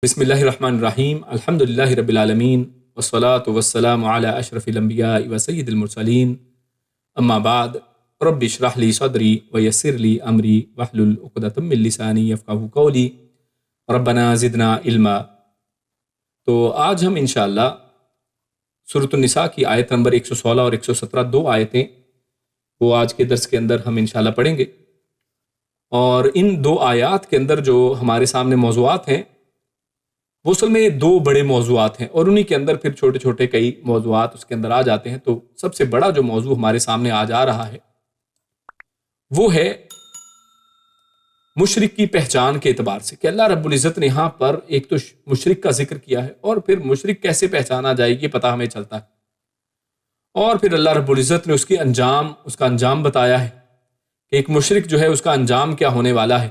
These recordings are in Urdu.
بسم اللہ الرحمن الرحیم الحمدللہ رب العالمین والصلاة والسلام علی اشرف الانبیاء و سید المرسلین اما بعد رب اشرح لی صدری ویسر لی امری واحلل عقدۃ من لسانی یفقہوا قولی ربنا زدنا علما۔ تو آج ہم انشاءاللہ سورۃ النساء کی آیت نمبر 116 اور 117 دو آیتیں وہ آج کے درس کے اندر ہم انشاءاللہ پڑھیں گے، اور ان دو آیات کے اندر جو ہمارے سامنے موضوعات ہیں وہ اصل میں دو بڑے موضوعات ہیں، اور انہی کے اندر پھر چھوٹے چھوٹے کئی موضوعات اس کے اندر آ جاتے ہیں۔ تو سب سے بڑا جو موضوع ہمارے سامنے آج آ رہا ہے وہ ہے مشرک کی پہچان کے اعتبار سے، کہ اللہ رب العزت نے یہاں پر ایک تو مشرک کا ذکر کیا ہے، اور پھر مشرک کیسے پہچانا جائے یہ پتہ ہمیں چلتا ہے، اور پھر اللہ رب العزت نے اس کا انجام بتایا ہے کہ ایک مشرک جو ہے اس کا انجام کیا ہونے والا ہے۔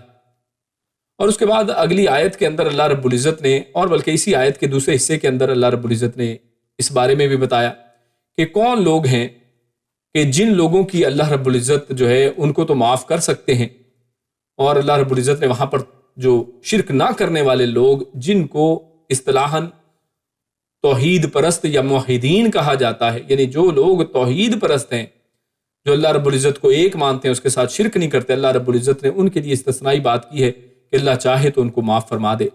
اور اس کے بعد اگلی آیت کے اندر اللہ رب العزت نے، اور بلکہ اسی آیت کے دوسرے حصے کے اندر اللہ رب العزت نے اس بارے میں بھی بتایا کہ کون لوگ ہیں کہ جن لوگوں کی اللہ رب العزت جو ہے ان کو تو معاف کر سکتے ہیں، اور اللہ رب العزت نے وہاں پر جو شرک نہ کرنے والے لوگ جن کو اصطلاحاً توحید پرست یا موحدین کہا جاتا ہے، یعنی جو لوگ توحید پرست ہیں، جو اللہ رب العزت کو ایک مانتے ہیں، اس کے ساتھ شرک نہیں کرتے، اللہ رب العزت نے ان کے لیے استثنائی بات کی ہے کہ اللہ چاہے تو ان کو معاف فرما دے۔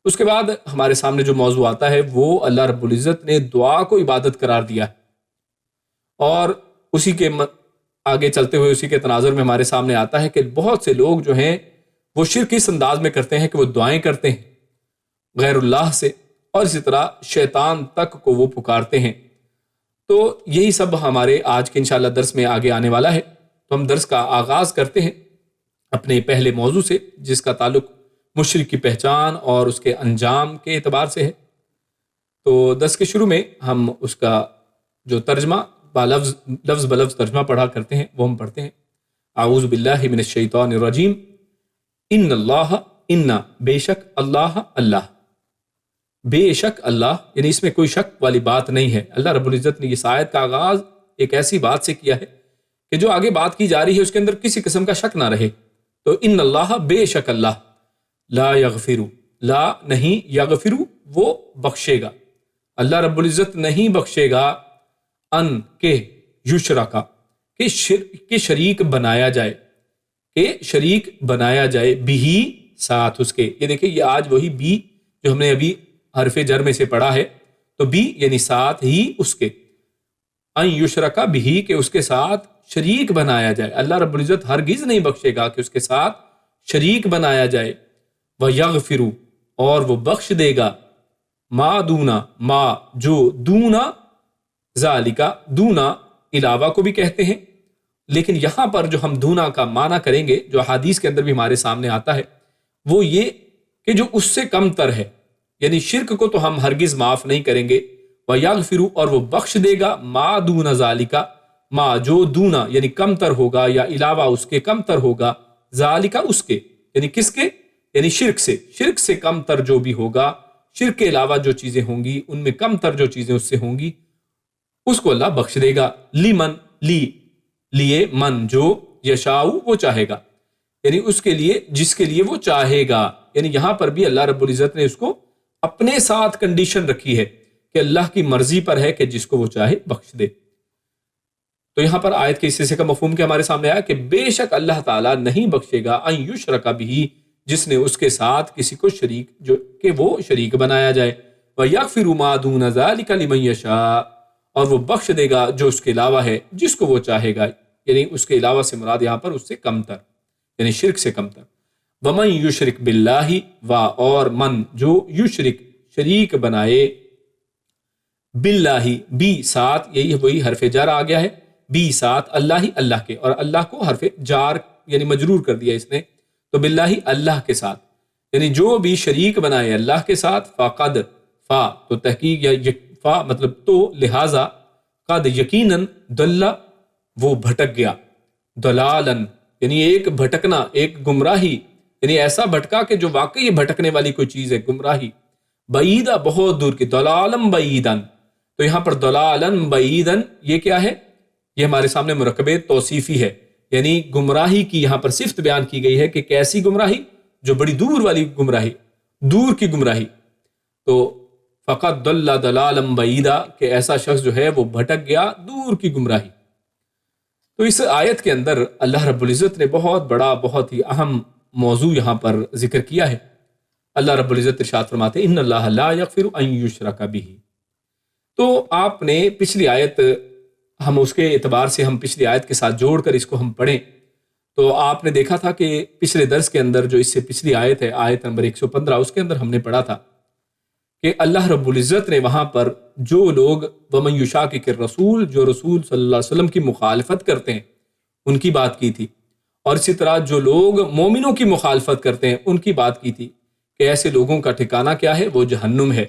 اس کے بعد ہمارے سامنے جو موضوع آتا ہے وہ اللہ رب العزت نے دعا کو عبادت قرار دیا ہے، اور اسی کے آگے چلتے ہوئے اسی کے تناظر میں ہمارے سامنے آتا ہے کہ بہت سے لوگ جو ہیں وہ شرک اس انداز میں کرتے ہیں کہ وہ دعائیں کرتے ہیں غیر اللہ سے، اور اسی طرح شیطان تک کو وہ پکارتے ہیں۔ تو یہی سب ہمارے آج کے انشاءاللہ درس میں آگے آنے والا ہے۔ تو ہم درس کا آغاز کرتے ہیں اپنے پہلے موضوع سے، جس کا تعلق مشرک کی پہچان اور اس کے انجام کے اعتبار سے ہے۔ تو درس کے شروع میں ہم اس کا جو ترجمہ لفظ بلفظ ترجمہ پڑھا کرتے ہیں وہ ہم پڑھتے ہیں۔ اعوذ باللہ من الشیطان الرجیم، ان اللہ، ان بے شک اللہ، اللہ بے شک اللہ، یعنی اس میں کوئی شک والی بات نہیں ہے۔ اللہ رب العزت نے اس آیت کا آغاز ایک ایسی بات سے کیا ہے کہ جو آگے بات کی جا رہی ہے اس کے اندر کسی قسم کا شک نہ رہے۔ تو ان اللہ، بے شک اللہ، لا یغفر، لا نہیں، یغفر وہ بخشے گا، اللہ رب العزت نہیں بخشے گا، ان کے یشرکا کہ شریک بنایا جائے، کہ شریک بنایا جائے، بھی ساتھ اس کے۔ یہ دیکھیں، یہ آج وہی بھی جو ہم نے ابھی حرف جر میں سے پڑھا ہے، تو بھی یعنی ساتھ ہی اس کے، ان یشرکا بھی کہ اس کے ساتھ شریک بنایا جائے۔ اللہ رب العزت ہرگز نہیں بخشے گا کہ اس کے ساتھ شریک بنایا جائے۔ وَيَغْفِرُ اور وہ بخش دے گا، ما دونا، ما جو، دونا ذالکا، دونا علاوہ کو بھی کہتے ہیں، لیکن یہاں پر جو ہم دونا کا معنی کریں گے، جو حدیث کے اندر بھی ہمارے سامنے آتا ہے، وہ یہ کہ جو اس سے کم تر ہے، یعنی شرک کو تو ہم ہرگز معاف نہیں کریں گے۔ وَيَغْفِرُ اور وہ بخش دے گا، ما دون ذالکا، ما جو دونا یعنی کم تر ہوگا یا علاوہ اس کے کم تر ہوگا، ذالکا اس کے، یعنی کس کے، یعنی شرک سے کم تر جو بھی ہوگا، شرک کے علاوہ جو چیزیں ہوں گی ان میں کم تر جو چیزیں اس سے ہوں گی اس کو اللہ بخش دے گا۔ لیمن، لیے، من جو، یشاؤ وہ چاہے گا، یعنی اس کے لیے جس کے لیے وہ چاہے گا، یعنی یہاں پر بھی اللہ رب العزت نے اس کو اپنے ساتھ کنڈیشن رکھی ہے کہ اللہ کی مرضی پر ہے کہ جس کو وہ چاہے بخش دے۔ تو یہاں پر آیت کے اس حصے کا مفہوم کیا ہمارے سامنے آیا کہ بے شک اللہ تعالیٰ نہیں بخشے گا، ان یشرک بھی، جس نے اس کے ساتھ کسی کو شریک، جو کہ وہ شریک بنایا جائے۔ وَيَغْفِرُ مَا دُونَ ذَلِكَ لِمَن يَشَاءُ اور وہ بخش دے گا جو اس کے علاوہ ہے جس کو وہ چاہے گا، یعنی اس کے علاوہ سے مراد یہاں پر اس سے کم تر، یعنی شرک سے کم تر۔ وَمَن يُشْرِكْ بِاللَّهِ اور من جو یشرک شریک بنائے، باللہ بھی ساتھ، یہی وہی حرف جار آ گیا ہے، بھی ساتھ، اللہ ہی اللہ کے، اور اللہ کو حرف جار یعنی مجرور کر دیا اس نے، تو باللہ اللہ کے ساتھ، یعنی جو بھی شریک بنائے اللہ کے ساتھ، فقد، فا تو تحقیق یا فا مطلب تو، لہذا، قد یقیناً، دلہ وہ بھٹک گیا، دلالن یعنی ایک بھٹکنا، ایک گمراہی، یعنی ایسا بھٹکا کہ جو واقعی بھٹکنے والی کوئی چیز ہے، گمراہی، بعیدہ بہت دور کی، دلالم بعیدن، تو یہاں پر دلالن بعیدن یہ کیا ہے؟ یہ ہمارے سامنے مرکب توصیفی ہے، یعنی گمراہی کی یہاں پر صفت بیان کی گئی ہے کہ کیسی گمراہی؟ جو بڑی دور والی گمراہی، دور کی گمراہی، تو فقط ضل ضلالا بعیدا کہ ایسا شخص جو ہے وہ بھٹک گیا دور کی گمراہی۔ تو اس آیت کے اندر اللہ رب العزت نے بہت بڑا بہت ہی اہم موضوع یہاں پر ذکر کیا ہے۔ اللہ رب العزت ارشاد فرماتے ہیں ان اللہ لا یغفر ان یشرک بہ۔ تو آپ نے پچھلی آیت، ہم اس کے اعتبار سے ہم پچھلی آیت کے ساتھ جوڑ کر اس کو ہم پڑھیں تو آپ نے دیکھا تھا کہ پچھلے درس کے اندر جو اس سے پچھلی آیت ہے، آیت نمبر 115، اس کے اندر ہم نے پڑھا تھا کہ اللہ رب العزت نے وہاں پر جو لوگ ومن یشاقق الرسول، جو رسول صلی اللہ علیہ وسلم کی مخالفت کرتے ہیں ان کی بات کی تھی، اور اسی طرح جو لوگ مومنوں کی مخالفت کرتے ہیں ان کی بات کی تھی کہ ایسے لوگوں کا ٹھکانہ کیا ہے، وہ جہنم ہے،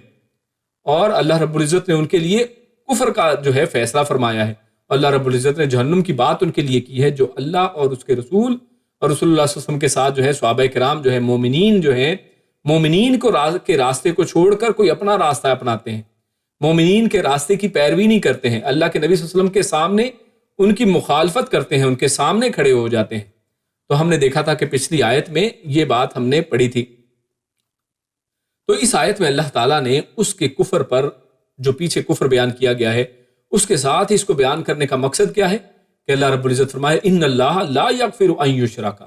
اور اللہ رب العزت نے ان کے لیے کفر کا جو ہے فیصلہ فرمایا ہے۔ اللہ رب العزت نے جہنم کی بات ان کے لیے کی ہے جو اللہ اور اس کے رسول اور رسول اللہ صلی اللہ علیہ وسلم کے ساتھ جو ہے صحابہ کرام جو ہے مومنین جو ہیں، مومنین کے راستے کو چھوڑ کر کوئی اپنا راستہ اپناتے ہیں، مومنین کے راستے کی پیروی نہیں کرتے ہیں، اللہ کے نبی صلی اللہ علیہ وسلم کے سامنے ان کی مخالفت کرتے ہیں، ان کے سامنے کھڑے ہو جاتے ہیں۔ تو ہم نے دیکھا تھا کہ پچھلی آیت میں یہ بات ہم نے پڑھی تھی۔ تو اس آیت میں اللہ تعالیٰ نے اس کے کفر پر، جو پیچھے کفر بیان کیا گیا ہے، اس کے ساتھ اس کو بیان کرنے کا مقصد کیا ہے کہ اللہ رب العزت فرمائے ان اللہ لا یغفر ان یشرک،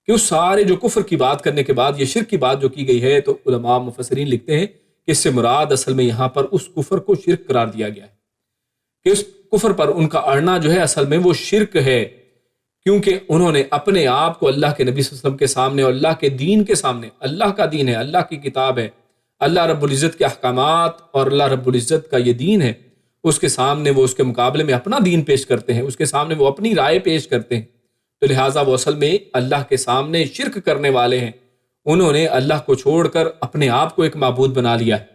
کہ اس سارے جو کفر کی بات کرنے کے بعد یہ شرک کی بات جو کی گئی ہے، تو علماء مفسرین لکھتے ہیں کہ اس سے مراد اصل میں یہاں پر اس کفر کو شرک قرار دیا گیا ہے، کہ اس کفر پر ان کا اڑنا جو ہے اصل میں وہ شرک ہے، کیونکہ انہوں نے اپنے آپ کو اللہ کے نبی صلی اللہ علیہ وسلم کے سامنے اور اللہ کے دین کے سامنے، اللہ کا دین ہے، اللہ کی کتاب ہے، اللہ رب العزت کے احکامات اور اللہ رب العزت کا یہ دین ہے، اس کے سامنے وہ اس کے مقابلے میں اپنا دین پیش کرتے ہیں، اس کے سامنے وہ اپنی رائے پیش کرتے ہیں، تو لہٰذا وہ اصل میں اللہ کے سامنے شرک کرنے والے ہیں، انہوں نے اللہ کو چھوڑ کر اپنے آپ کو ایک معبود بنا لیا ہے۔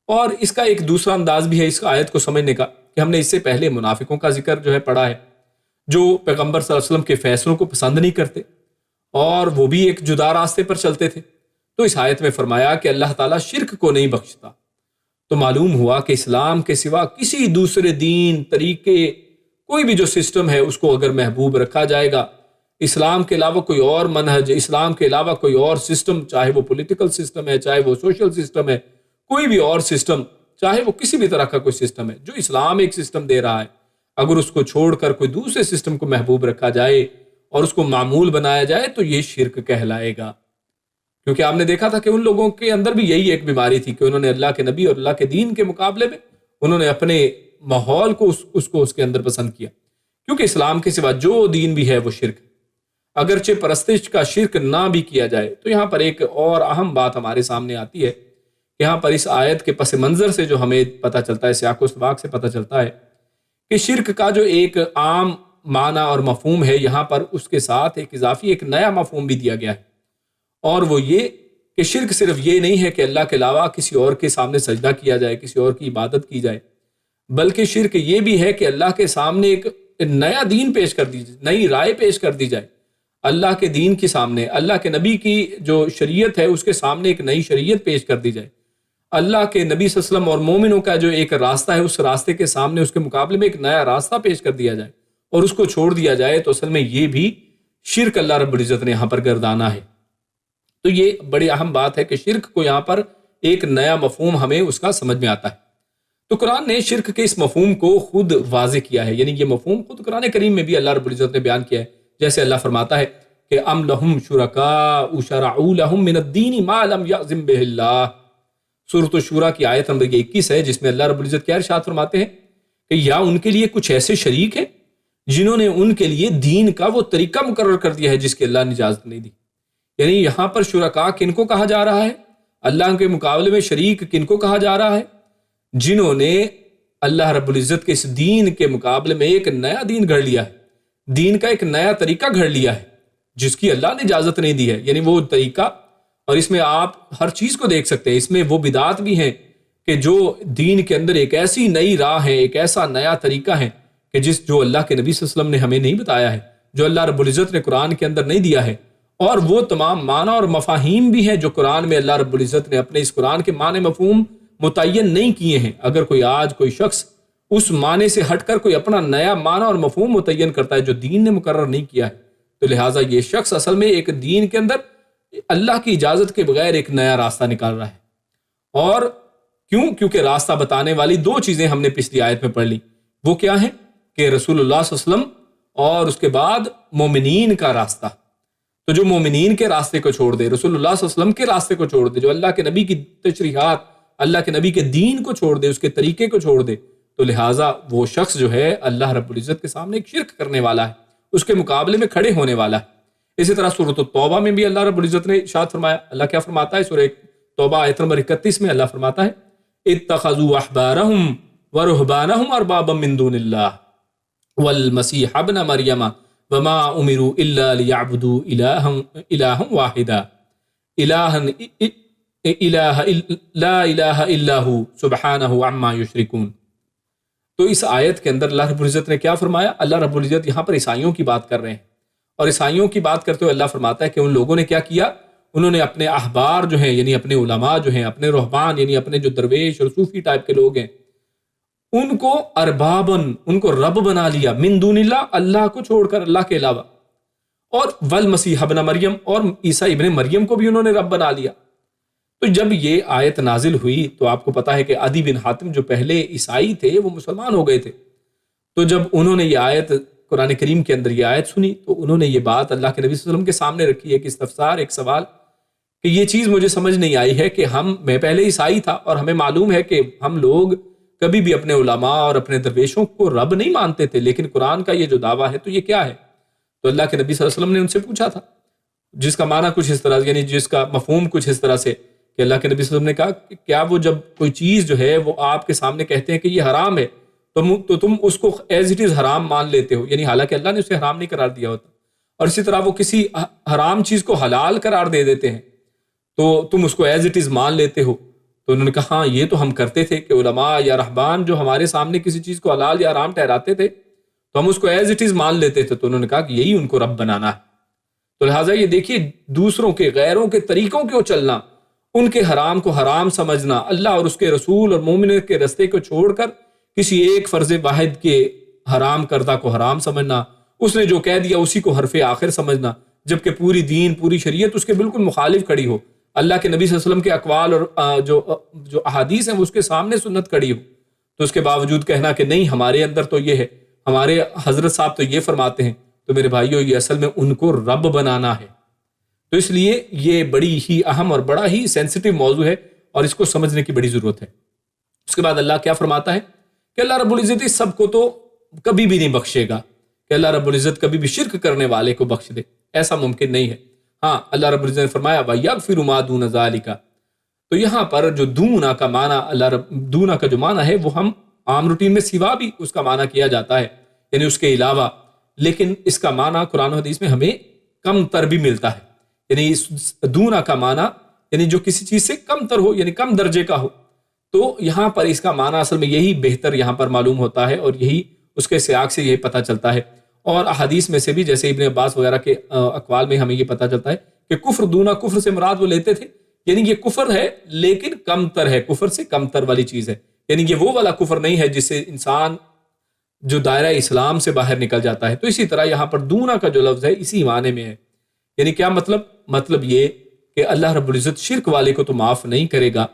اور اس کا ایک دوسرا انداز بھی ہے اس آیت کو سمجھنے کا کہ ہم نے اس سے پہلے منافقوں کا ذکر جو ہے پڑھا ہے، جو پیغمبر صلی اللہ علیہ وسلم کے فیصلوں کو پسند نہیں کرتے اور وہ بھی ایک جدا راستے پر چلتے تھے۔ تو اس آیت میں فرمایا کہ اللہ تعالیٰ شرک کو نہیں بخشتا، تو معلوم ہوا کہ اسلام کے سوا کسی دوسرے دین، طریقے، کوئی بھی جو سسٹم ہے اس کو اگر محبوب رکھا جائے گا، اسلام کے علاوہ کوئی اور منہج، اسلام کے علاوہ کوئی اور سسٹم، چاہے وہ پولیٹیکل سسٹم ہے، چاہے وہ سوشل سسٹم ہے، کوئی بھی اور سسٹم، چاہے وہ کسی بھی طرح کا کوئی سسٹم ہے، جو اسلام ایک سسٹم دے رہا ہے، اگر اس کو چھوڑ کر کوئی دوسرے سسٹم کو محبوب رکھا جائے اور اس کو معمول بنایا جائے تو یہ شرک کہلائے گا۔ کیونکہ آپ نے دیکھا تھا کہ ان لوگوں کے اندر بھی یہی ایک بیماری تھی کہ انہوں نے اللہ کے نبی اور اللہ کے دین کے مقابلے میں انہوں نے اپنے ماحول کو اس کے اندر پسند کیا، کیونکہ اسلام کے سوا جو دین بھی ہے وہ شرک ہے، اگرچہ پرستش کا شرک نہ بھی کیا جائے۔ تو یہاں پر ایک اور اہم بات ہمارے سامنے آتی ہے، یہاں پر اس آیت کے پس منظر سے جو ہمیں پتہ چلتا ہے، سیاق و سباق سے پتہ چلتا ہے کہ شرک کا جو ایک عام معنی اور مفہوم ہے، یہاں پر اس کے ساتھ ایک اضافی ایک نیا مفہوم بھی دیا گیا ہے، اور وہ یہ کہ شرک صرف یہ نہیں ہے کہ اللہ کے علاوہ کسی اور کے سامنے سجدہ کیا جائے، کسی اور کی عبادت کی جائے، بلکہ شرک یہ بھی ہے کہ اللہ کے سامنے ایک نیا دین پیش کر دی جائے، نئی رائے پیش کر دی جائے، اللہ کے دین کے سامنے، اللہ کے نبی کی جو شریعت ہے اس کے سامنے ایک نئی شریعت پیش کر دی جائے، اللہ کے نبی صلی اللہ علیہ وسلم اور مومنوں کا جو ایک راستہ ہے اس راستے کے سامنے اس کے مقابلے میں ایک نیا راستہ پیش کر دیا جائے اور اس کو چھوڑ دیا جائے، تو اصل میں یہ بھی شرک اللہ رب العزت نے یہاں پر گردانا ہے۔ تو یہ بڑی اہم بات ہے کہ شرک کو یہاں پر ایک نیا مفہوم ہمیں اس کا سمجھ میں آتا ہے۔ تو قرآن نے شرک کے اس مفہوم کو خود واضح کیا ہے، یعنی یہ مفہوم خود قرآن کریم میں بھی اللہ رب العزت نے بیان کیا ہے، جیسے اللہ فرماتا ہے کہ ام لہم شرکاء شرعوا لہم من الدین ما لم یأذن بہ اللہ، سورۃ الشورى کی آیت نمبر 21 ہے، جس میں اللہ رب العزت کیا ارشاد فرماتے ہیں کہ یا ان کے لیے کچھ ایسے شریک ہیں جنہوں نے ان کے لیے دین کا وہ طریقہ مقرر کر دیا ہے جس کی اللہ نے اجازت نہیں دی۔ یعنی یہاں پر شرکاء کن کو کہا جا رہا ہے، اللہ کے مقابلے میں شریک کن کو کہا جا رہا ہے، جنہوں نے اللہ رب العزت کے اس دین کے مقابلے میں ایک نیا دین گھڑ لیا ہے، دین کا ایک نیا طریقہ گھڑ لیا ہے جس کی اللہ نے اجازت نہیں دی ہے۔ یعنی وہ طریقہ، اور اس میں آپ ہر چیز کو دیکھ سکتے ہیں، اس میں وہ بدعات بھی ہیں کہ جو دین کے اندر ایک ایسی نئی راہ ہے، ایک ایسا نیا طریقہ ہے کہ جو اللہ کے نبی صلی اللہ علیہ وسلم نے ہمیں نہیں بتایا ہے، جو اللہ رب العزت نے قرآن کے اندر نہیں دیا ہے، اور وہ تمام معنی اور مفاہیم بھی ہیں جو قرآن میں اللہ رب العزت نے اپنے اس قرآن کے معنی مفہوم متعین نہیں کیے ہیں۔ اگر کوئی شخص اس معنی سے ہٹ کر کوئی اپنا نیا معنی اور مفہوم متعین کرتا ہے جو دین نے مقرر نہیں کیا ہے، تو لہٰذا یہ شخص اصل میں ایک دین کے اندر اللہ کی اجازت کے بغیر ایک نیا راستہ نکال رہا ہے، اور کیوں؟ کیونکہ راستہ بتانے والی دو چیزیں ہم نے پچھلی آیت میں پڑھ لی. وہ کیا ہیں؟ کہ رسول اللہ صلی اللہ علیہ وسلم اور اس کے بعد مومنین کا راستہ. تو جو مومنین کے راستے کو چھوڑ دے، رسول اللہ صلی اللہ علیہ وسلم کے راستے کو چھوڑ دے، جو اللہ کے نبی کی تشریحات، اللہ کے نبی کے دین کو چھوڑ دے، اس کے طریقے کو چھوڑ دے، تو لہٰذا وہ شخص جو ہے اللہ رب العزت کے سامنے ایک شرک کرنے والا ہے، اس کے مقابلے میں کھڑے ہونے والا ہے. اسی طرح سورۃ التوبہ میں بھی اللہ رب العزت نے ارشاد فرمایا. اللہ کیا فرماتا ہے؟ سورہ توبہ آیت نمبر 31 میں اللہ فرماتا ہے اتخذوا احبارهم ورهبانهم اربابا من دون الله والمسيح ابن مريم وما امروا الا ليعبدوا الها واحدا لا الہ الا هو سبحانه عما يشركون. تو اس آیت کے اندر اللہ رب العزت نے کیا فرمایا؟ اللہ رب العزت یہاں پر عیسائیوں کی بات کر رہے ہیں، اور عیسائیوں کی بات کرتے ہوئے اللہ فرماتا ہے کہ ان لوگوں نے کیا کیا؟ انہوں نے اپنے احبار جو ہیں، یعنی اپنے علماء جو ہیں، اپنے رہبان یعنی اپنے جو درویش اور صوفی ٹائپ کے لوگ ہیں، ان کو اربابن، ان کو رب بنا لیا، من دون اللہ، اللہ کو چھوڑ کر، اللہ کے علاوہ، اور والمسیح ابن مریم، اور عیسیٰ ابن مریم کو بھی انہوں نے رب بنا لیا. تو جب یہ آیت نازل ہوئی تو آپ کو پتا ہے کہ عدی بن حاتم جو پہلے عیسائی تھے وہ مسلمان ہو گئے تھے. تو جب انہوں نے یہ آیت قرآن کریم کے اندر یہ آیت سنی تو انہوں نے یہ بات اللہ کے نبی صلی اللہ علیہ وسلم کے سامنے رکھی، ایک استفسار، ایک سوال، کہ یہ چیز مجھے سمجھ نہیں آئی ہے کہ میں پہلے عیسائی تھا اور ہمیں معلوم ہے کہ ہم لوگ کبھی بھی اپنے علماء اور اپنے درویشوں کو رب نہیں مانتے تھے، لیکن قرآن کا یہ جو دعویٰ ہے تو یہ کیا ہے؟ تو اللہ کے نبی صلی اللہ علیہ وسلم نے ان سے پوچھا تھا، جس کا معنی کچھ اس طرح، یعنی جس کا مفہوم کچھ اس طرح سے کہ اللہ کے نبی صلی اللہ علیہ وسلم نے کہا کہ کیا وہ جب کوئی چیز جو ہے وہ آپ کے سامنے کہتے ہیں کہ یہ حرام ہے تو تم اس کو ایز اٹ از حرام مان لیتے ہو، یعنی حالانکہ اللہ نے اسے حرام نہیں قرار دیا ہوتا. اور اسی طرح وہ کسی حرام چیز کو حلال قرار دے دیتے ہیں تو تم اس کو ایز اٹ از مان لیتے ہو. تو انہوں نے کہا ہاں یہ تو ہم کرتے تھے کہ علماء یا رہبان جو ہمارے سامنے کسی چیز کو حلال یا حرام ٹھہراتے تھے تو ہم اس کو ایز اٹ از مان لیتے تھے. تو انہوں نے کہا کہ یہی ان کو رب بنانا ہے. تو لہٰذا یہ دیکھیے، دوسروں کے، غیروں کے طریقوں کو چلنا، ان کے حرام کو حرام سمجھنا، اللہ اور اس کے رسول اور مومن کے رستے کو چھوڑ کر کسی ایک فرض واحد کے حرام کردہ کو حرام سمجھنا، اس نے جو کہہ دیا اسی کو حرف آخر سمجھنا، جبکہ پوری دین، پوری شریعت اس کے بالکل مخالف کھڑی ہو، اللہ کے نبی صلی اللہ علیہ وسلم کے اقوال اور جو احادیث ہیں وہ اس کے سامنے سنت کھڑی ہو، تو اس کے باوجود کہنا کہ نہیں ہمارے اندر تو یہ ہے، ہمارے حضرت صاحب تو یہ فرماتے ہیں. تو میرے بھائیوں، یہ اصل میں ان کو رب بنانا ہے. تو اس لیے یہ بڑی ہی اہم اور بڑا ہی سینسٹیو موضوع ہے اور اس کو سمجھنے کی بڑی ضرورت ہے. اس کے بعد اللہ کیا فرماتا ہے کہ اللہ رب العزت اس سب کو تو کبھی بھی نہیں بخشے گا، کہ اللہ رب العزت کبھی بھی شرک کرنے والے کو بخش دے، ایسا ممکن نہیں ہے. ہاں، اللہ رب العزت نے فرمایا وَيَغْفِرُ مَا دُونَ ذَلِكَ. تو یہاں پر جو دونا کا معنی، دونا کا جو معنی ہے وہ ہم عام روٹین میں سوا بھی اس کا معنی کیا جاتا ہے، یعنی اس کے علاوہ، لیکن اس کا معنی قرآن و حدیث میں ہمیں کم تر بھی ملتا ہے. یعنی اس دونا کا معنی یعنی جو کسی چیز سے کم تر ہو، یعنی کم درجے کا ہو. تو یہاں پر اس کا معنی اصل میں یہی بہتر یہاں پر معلوم ہوتا ہے، اور یہی اس کے سیاق سے یہی پتہ چلتا ہے. اور احادیث میں سے بھی جیسے ابن عباس وغیرہ کے اقوال میں ہمیں یہ پتہ چلتا ہے کہ کفر دونا، کفر سے مراد وہ لیتے تھے یعنی یہ کفر ہے لیکن کم تر ہے، کفر سے کم تر والی چیز ہے. یعنی یہ وہ والا کفر نہیں ہے جس سے انسان جو دائرہ اسلام سے باہر نکل جاتا ہے. تو اسی طرح یہاں پر دونا کا جو لفظ ہے اسی معنی میں ہے. یعنی کیا مطلب یہ کہ اللہ رب العزت شرک والے کو تو معاف نہیں کرے گا،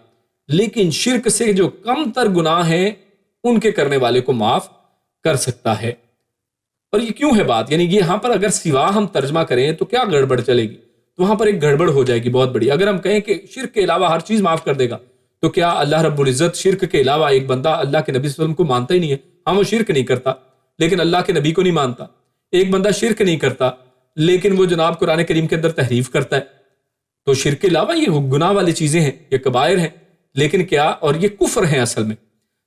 لیکن شرک سے جو کم تر گناہ ہیں ان کے کرنے والے کو معاف کر سکتا ہے. اور یہ کیوں ہے بات؟ یعنی یہاں پر اگر سوا ہم ترجمہ کریں تو کیا گڑبڑ چلے گی؟ تو وہاں پر ایک گڑبڑ ہو جائے گی بہت بڑی. اگر ہم کہیں کہ شرک کے علاوہ ہر چیز معاف کر دے گا تو کیا اللہ رب العزت شرک کے علاوہ ایک بندہ اللہ کے نبی صلی اللہ علیہ وسلم کو مانتا ہی نہیں ہے؟ ہاں، وہ شرک نہیں کرتا لیکن اللہ کے نبی کو نہیں مانتا. ایک بندہ شرک نہیں کرتا لیکن وہ جناب قرآن کریم کے اندر تحریف کرتا ہے. تو شرک کے علاوہ یہ گناہ والی چیزیں ہیں، یہ کبائر ہیں، لیکن کیا، اور یہ کفر ہیں اصل میں.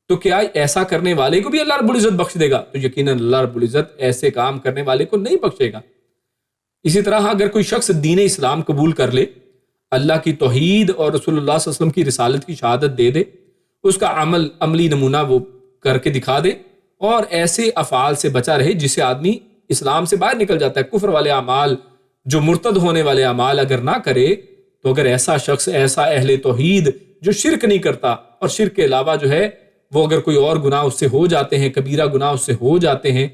تو کیا ایسا کرنے والے کو بھی اللہ رب العزت بخش دے گا؟ تو یقیناً اللہ رب العزت ایسے کام کرنے والے کو نہیں بخشے گا. اسی طرح اگر کوئی شخص دین اسلام قبول کر لے، اللہ کی توحید اور رسول اللہ صلی اللہ علیہ وسلم کی رسالت کی شہادت دے دے، اس کا عملی نمونہ وہ کر کے دکھا دے اور ایسے افعال سے بچا رہے جس سے آدمی اسلام سے باہر نکل جاتا ہے، کفر والے اعمال، جو مرتد ہونے والے اعمال اگر نہ کرے، تو اگر ایسا شخص، ایسا اہل توحید جو شرک نہیں کرتا اور شرک کے علاوہ جو ہے وہ اگر کوئی اور گناہ اس سے ہو جاتے ہیں، کبیرہ گناہ اس سے ہو جاتے ہیں،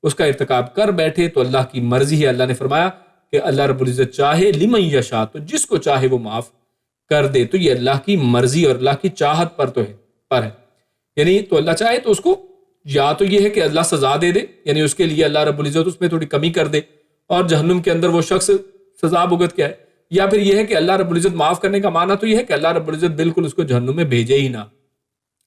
اس کا ارتکاب کر بیٹھے، تو اللہ کی مرضی ہے. اللہ نے فرمایا کہ اللہ رب العزت چاہے لمن یشاء، تو جس کو چاہے وہ معاف کر دے تو یہ اللہ کی مرضی اور اللہ کی چاہت پر ہے. یعنی تو اللہ چاہے تو اس کو یا تو یہ ہے کہ اللہ سزا دے دے، یعنی اس کے لیے اللہ رب العزت اس میں تھوڑی کمی کر دے اور جہنم کے اندر وہ شخص سزا بھگت کے آئے، یا پھر یہ ہے کہ اللہ رب العزت معاف کرنے کا معنی تو یہ ہے کہ اللہ رب العزت بالکل اس کو جہنم میں بھیجے ہی نہ،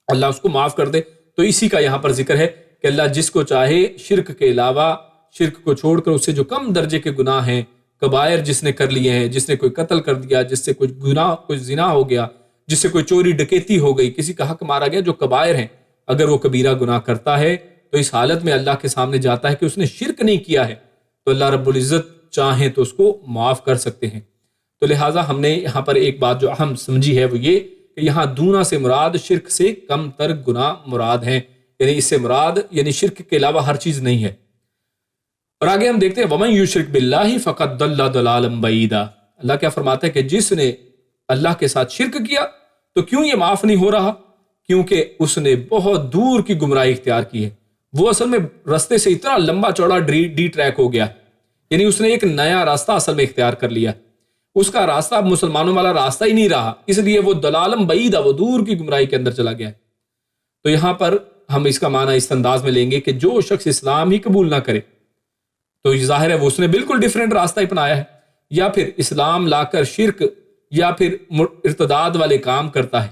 اللہ اس کو معاف کر دے. تو اسی کا یہاں پر ذکر ہے کہ اللہ جس کو چاہے شرک کے علاوہ، شرک کو چھوڑ کر اس سے جو کم درجے کے گناہ ہیں، کبائر جس نے کر لیے ہیں، جس نے کوئی قتل کر دیا، جس سے کوئی گناہ، کوئی زنا ہو گیا، جس سے کوئی چوری ڈکیتی ہو گئی، کسی کا حق مارا گیا، جو کبائر ہیں، اگر وہ کبیرہ گناہ کرتا ہے تو اس حالت میں اللہ کے سامنے جاتا ہے کہ اس نے شرک نہیں کیا ہے، تو اللہ رب العزت چاہیں تو اس کو معاف کر سکتے ہیں. تو لہٰذا ہم نے یہاں پر ایک بات جو اہم سمجھی ہے وہ یہ کہ یہاں دونا سے مراد شرک سے کم تر گناہ مراد ہیں، یعنی اس سے مراد یعنی شرک کے علاوہ ہر چیز نہیں ہے. اور آگے ہم دیکھتے ہیں وَمَن يُشْرِكْ بِاللَّهِ فَقَدْ ضَلَّ ضَلَالًا بَعِيدًا. اللہ کیا فرماتا ہے کہ جس نے اللہ کے ساتھ شرک کیا تو کیوں یہ معاف نہیں ہو رہا؟ کیونکہ اس نے بہت دور کی گمراہی اختیار کی ہے. وہ اصل میں رستے سے اتنا لمبا چوڑا ڈی ٹریک ہو گیا، یعنی اس نے ایک نیا راستہ اصل میں اختیار کر لیا. اس کا راستہ اب مسلمانوں والا راستہ ہی نہیں رہا، اس لیے وہ ضلالًا بعیدا، وہ دور کی گمراہی کے اندر چلا گیا. تو یہاں پر ہم اس کا معنی اس انداز میں لیں گے کہ جو شخص اسلام ہی قبول نہ کرے تو یہ ظاہر ہے وہ اس نے بالکل ڈیفرنٹ راستہ اپنایا ہے، یا پھر اسلام لا کر شرک یا پھر ارتداد والے کام کرتا ہے،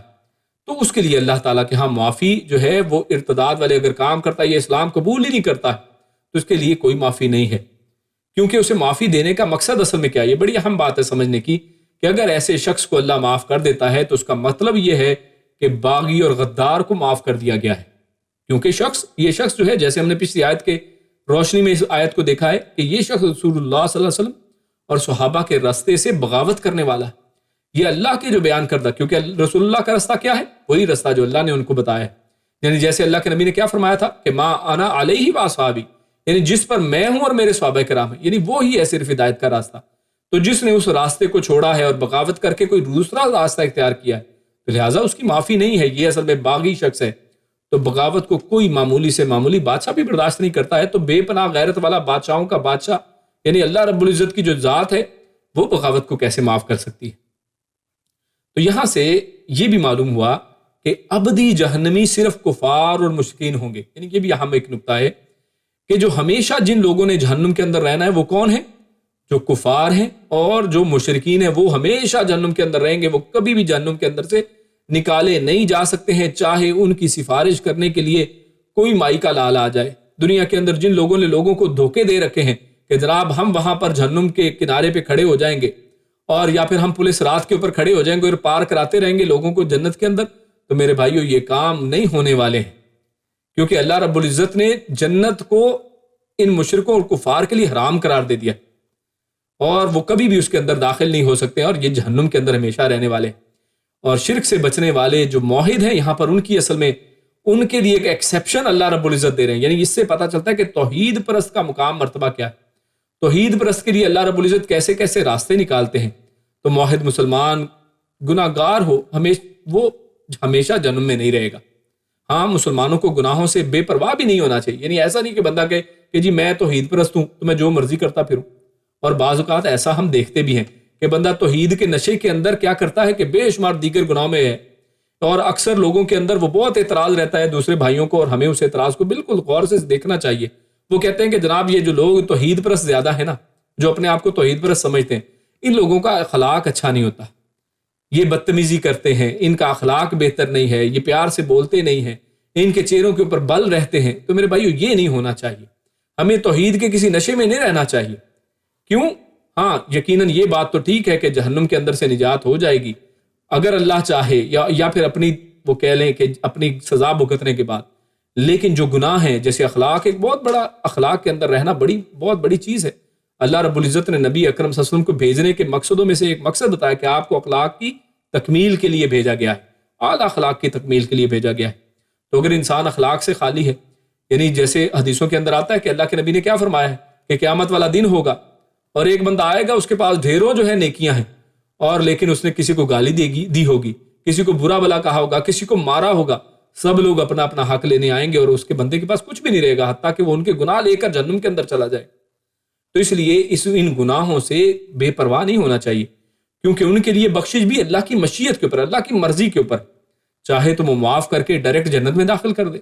تو اس کے لیے اللہ تعالیٰ کے ہاں معافی جو ہے وہ ارتداد والے اگر کام کرتا ہے یا اسلام قبول ہی نہیں کرتا ہے تو اس کے لیے کوئی معافی نہیں ہے. کیونکہ اسے معافی دینے کا مقصد اصل میں کیا ہے؟ یہ بڑی اہم بات ہے سمجھنے کی کہ اگر ایسے شخص کو اللہ معاف کر دیتا ہے تو اس کا مطلب یہ ہے کہ باغی اور غدار کو معاف کر دیا گیا ہے. کیونکہ یہ شخص جو ہے، جیسے ہم نے پچھلی آیت کے روشنی میں اس آیت کو دیکھا ہے کہ یہ شخص رسول اللہ صلی اللہ علیہ وسلم اور صحابہ کے راستے سے بغاوت کرنے والا ہے. یہ اللہ کے جو بیان کردہ، کیونکہ رسول اللہ کا راستہ کیا ہے؟ وہی راستہ جو اللہ نے ان کو بتایا ہے. یعنی جیسے اللہ کے نبی نے کیا فرمایا تھا کہ ما انا علیہ واصحابی، یعنی جس پر میں ہوں اور میرے صحابہ کرام ہیں، یعنی وہی ہے صرف ہدایت کا راستہ. تو جس نے اس راستے کو چھوڑا ہے اور بغاوت کر کے کوئی دوسرا راستہ اختیار کیا ہے تو لہٰذا اس کی معافی نہیں ہے. یہ اصل میں باغی شخص ہے. تو بغاوت کو کوئی معمولی سے معمولی بادشاہ بھی برداشت نہیں کرتا ہے، تو بے پناہ غیرت والا بادشاہوں کا بادشاہ یعنی اللہ رب العزت کی جو ذات ہے وہ بغاوت کو کیسے معاف کر سکتی ہے؟ تو یہاں سے یہ بھی معلوم ہوا کہ ابدی جہنمی صرف کفار اور مشرکین ہوں گے. یعنی یہ بھی اہم ایک نقطہ ہے کہ جو ہمیشہ جن لوگوں نے جہنم کے اندر رہنا ہے وہ کون ہیں؟ جو کفار ہیں، اور جو مشرکین ہیں وہ ہمیشہ جہنم کے اندر رہیں گے، وہ کبھی بھی جہنم کے اندر سے نکالے نہیں جا سکتے ہیں، چاہے ان کی سفارش کرنے کے لیے کوئی مائی کا لال آ جائے. دنیا کے اندر جن لوگوں نے لوگوں کو دھوکے دے رکھے ہیں کہ جناب ہم وہاں پر جہنم کے کنارے پہ کھڑے ہو جائیں گے اور یا پھر ہم پولیس رات کے اوپر کھڑے ہو جائیں گے اور پار کراتے رہیں گے لوگوں کو جنت کے اندر، تو میرے بھائیو یہ کام نہیں ہونے والے ہیں. کیونکہ اللہ رب العزت نے جنت کو ان مشرکوں اور کفار کے لیے حرام قرار دے دیا اور وہ کبھی بھی اس کے اندر داخل نہیں ہو سکتے اور یہ جہنم کے اندر ہمیشہ رہنے والے ہیں. اور شرک سے بچنے والے جو موحد ہیں یہاں پر ان کی اصل میں ان کے لیے ایک ایکسیپشن اللہ رب العزت دے رہے ہیں. یعنی اس سے پتہ چلتا ہے کہ توحید پرست کا مقام مرتبہ کیا ہے. توحید پرست کے لیے اللہ رب العزت کیسے کیسے راستے نکالتے ہیں. تو موحد مسلمان گناہ گار ہو وہ ہمیشہ جہنم میں نہیں رہے گا. ہاں مسلمانوں کو گناہوں سے بے پرواہ بھی نہیں ہونا چاہیے. یعنی ایسا نہیں کہ بندہ کہے کہ جی میں توحید پرست ہوں تو میں جو مرضی کرتا پھروں. اور بعض اوقات ایسا ہم دیکھتے بھی ہیں کہ بندہ توحید کے نشے کے اندر کیا کرتا ہے کہ بے شمار دیگر گناہوں میں ہے، اور اکثر لوگوں کے اندر وہ بہت اعتراض رہتا ہے دوسرے بھائیوں کو، اور ہمیں اس اعتراض کو بالکل غور سے دیکھنا چاہیے. وہ کہتے ہیں کہ جناب یہ جو لوگ توحید پرست زیادہ ہے نا، جو اپنے آپ کو توحید پرست سمجھتے ہیں، ان لوگوں کا اخلاق اچھا نہیں ہوتا، یہ بدتمیزی کرتے ہیں، ان کا اخلاق بہتر نہیں ہے، یہ پیار سے بولتے نہیں ہیں، ان کے چہروں کے اوپر بل رہتے ہیں. تو میرے بھائیو یہ نہیں ہونا چاہیے. ہمیں توحید کے کسی نشے میں نہیں رہنا چاہیے. کیوں؟ ہاں یقیناً یہ بات تو ٹھیک ہے کہ جہنم کے اندر سے نجات ہو جائے گی اگر اللہ چاہے، یا پھر اپنی وہ کہہ لیں کہ اپنی سزا بھگتنے کے بعد. لیکن جو گناہ ہیں جیسے اخلاق، ایک بہت بڑا اخلاق کے اندر رہنا بہت بڑی چیز ہے. اللہ رب العزت نے نبی اکرم صلی اللہ علیہ وسلم کو بھیجنے کے مقصدوں میں سے ایک مقصد بتایا کہ آپ کو اخلاق کی تکمیل کے لیے بھیجا گیا ہے، اعلیٰ اخلاق کی تکمیل کے لیے بھیجا گیا ہے. تو اگر انسان اخلاق سے خالی ہے، یعنی جیسے حدیثوں کے اندر آتا ہے کہ اللہ کے نبی نے کیا فرمایا ہے کہ قیامت والا دن ہوگا اور ایک بندہ آئے گا، اس کے پاس ڈھیروں جو ہے نیکیاں ہیں، اور لیکن اس نے کسی کو گالی دی ہوگی، کسی کو برا بلا کہا ہوگا، کسی کو مارا ہوگا. سب لوگ اپنا اپنا حق لینے آئیں گے اور اس کے بندے کے پاس کچھ بھی نہیں رہے گا، حتیٰ کہ وہ ان کے گناہ لے کر جہنم کے اندر چلا جائے. تو اس لیے ان گناہوں سے بے پرواہ نہیں ہونا چاہیے. کیونکہ ان کے لیے بخشش بھی اللہ کی مشیت کے اوپر، اللہ کی مرضی کے اوپر، چاہے تو وہ معاف کر کے ڈائریکٹ جنت میں داخل کر دے،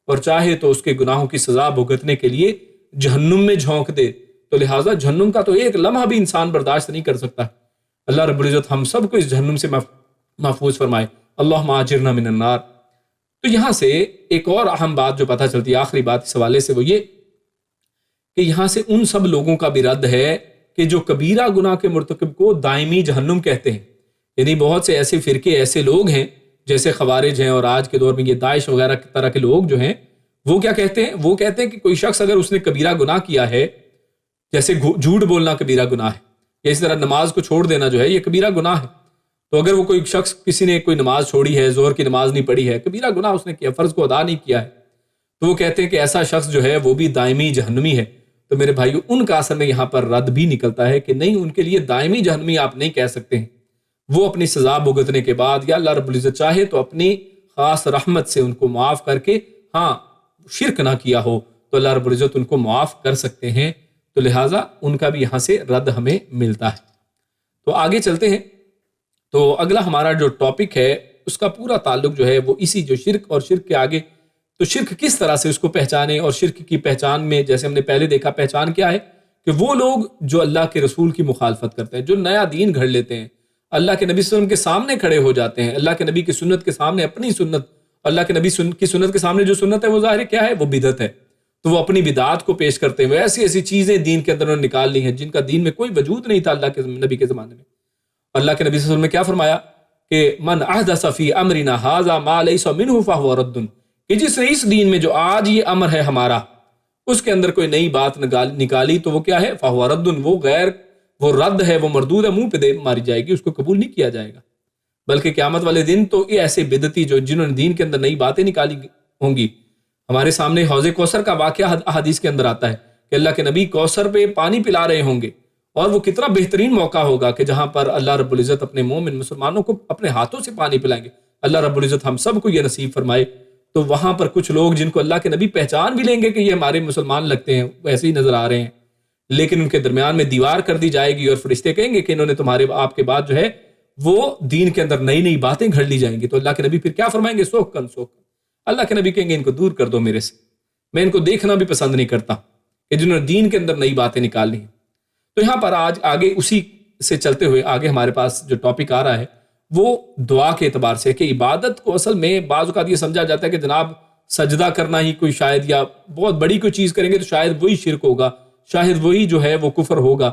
اور چاہے تو اس کے گناہوں کی سزا بھگتنے کے لیے جہنم میں جھونک دے۔ تو لہٰذا جہنم کا تو ایک لمحہ بھی انسان برداشت نہیں کر سکتا۔ اللہ رب العزت ہم سب کو اس جہنم سے محفوظ فرمائے، اللہم اجرنا من النار۔ تو یہاں سے ایک اور اہم بات جو پتہ چلتی ہے، آخری بات اس حوالے سے، وہ یہ کہ یہاں سے ان سب لوگوں کا بھی رد ہے کہ جو کبیرہ گناہ کے مرتکب کو دائمی جہنم کہتے ہیں۔ یعنی بہت سے ایسے فرقے، ایسے لوگ ہیں جیسے خوارج ہیں، اور آج کے دور میں یہ داعش وغیرہ طرح کے لوگ جو ہیں، وہ کیا کہتے ہیں؟ وہ کہتے ہیں کہ کوئی شخص اگر اس نے کبیرہ گناہ کیا ہے، جیسے جھوٹ بولنا کبیرہ گناہ ہے، یا اس طرح نماز کو چھوڑ دینا جو ہے یہ کبیرہ گناہ ہے، تو اگر وہ کوئی شخص، کسی نے کوئی نماز چھوڑی ہے، ظہر کی نماز نہیں پڑھی ہے، کبیرہ گناہ اس نے کیا، فرض کو ادا نہیں کیا ہے، تو وہ کہتے ہیں کہ ایسا شخص جو ہے وہ بھی دائمی جہنمی ہے۔ تو میرے بھائیو، ان کا اصل میں یہاں پر رد بھی نکلتا ہے کہ نہیں، ان کے لیے دائمی جہنمی آپ نہیں کہہ سکتے ہیں۔ وہ اپنی سزا بھگتنے کے بعد، یا اللہ رب العزت چاہے تو اپنی خاص رحمت سے ان کو معاف کر کے، ہاں شرک نہ کیا ہو تو اللہ رب العزت ان کو معاف کر سکتے ہیں۔ تو لہٰذا ان کا بھی یہاں سے رد ہمیں ملتا ہے۔ تو آگے چلتے ہیں۔ تو اگلا ہمارا جو ٹاپک ہے اس کا پورا تعلق جو ہے وہ اسی جو شرک اور شرک کے آگے، تو شرک کس طرح سے اس کو پہچانے، اور شرک کی پہچان میں جیسے ہم نے پہلے دیکھا پہچان کیا ہے کہ وہ لوگ جو اللہ کے رسول کی مخالفت کرتے ہیں، جو نیا دین گھڑ لیتے ہیں، اللہ کے نبی صلی اللہ علیہ وسلم کے سامنے کھڑے ہو جاتے ہیں، اللہ کے نبی کی سنت کے سامنے اپنی سنت، اللہ کے نبی کی سنت کے سامنے جو سنت ہے وہ ظاہر کیا ہے، وہ بدعت ہے، تو وہ اپنی بدعات کو پیش کرتے ہیں، وہ ایسی ایسی چیزیں دین کے اندر انہوں نے نکال لی ہیں جن کا دین میں کوئی وجود نہیں تھا اللہ کے نبی کے زمانے میں۔ اللہ کے نبی صلی اللہ علیہ وسلم نے کیا فرمایا کہ من احدث فی امرنا ھذا ما لیس منہ فہو رد، کہ جس نے اس دین میں جو آج یہ امر ہے ہمارا، اس کے اندر کوئی نئی بات نکالی تو وہ کیا ہے، فہو رد، وہ رد ہے، وہ مردود ہے، منہ پہ دے ماری جائے گی، اس کو قبول نہیں کیا جائے گا۔ بلکہ قیامت والے دن تو یہ ایسے بدعتی جو جنہوں نے دین کے اندر نئی باتیں نکالی ہوں گی، ہمارے سامنے حوض کوثر کا واقعہ حدیث کے اندر آتا ہے کہ اللہ کے نبی کوثر پہ پانی پلا رہے ہوں گے، اور وہ کتنا بہترین موقع ہوگا کہ جہاں پر اللہ رب العزت اپنے مومن مسلمانوں کو اپنے ہاتھوں سے پانی پلائیں گے۔ اللہ رب العزت ہم سب کو یہ نصیب فرمائے۔ تو وہاں پر کچھ لوگ جن کو اللہ کے نبی پہچان بھی لیں گے کہ یہ ہمارے مسلمان لگتے ہیں، ویسے ہی نظر آ رہے ہیں، لیکن ان کے درمیان میں دیوار کر دی جائے گی، اور فرشتے کہیں گے کہ انہوں نے تمہارے آپ کے بعد جو ہے وہ دین کے اندر نئی نئی باتیں گھڑ لی جائیں گی۔ تو اللہ کے نبی پھر کیا فرمائیں گے؟ سوکن۔ اللہ کے نبی کہیں گے ان کو دور کر دو میرے سے، میں ان کو دیکھنا بھی پسند نہیں کرتا کہ جنہوں نے دین کے اندر نئی باتیں نکال لی ہیں۔ تو یہاں پر آج آگے اسی سے چلتے ہوئے آگے ہمارے پاس جو ٹاپک آ رہا ہے وہ دعا کے اعتبار سے، کہ عبادت کو اصل میں بعض اوقات یہ سمجھا جاتا ہے کہ جناب سجدہ کرنا ہی کوئی شاید، یا بہت بڑی کوئی چیز کریں گے تو شاید وہی شرک ہوگا، شاید وہی جو ہے وہ کفر ہوگا،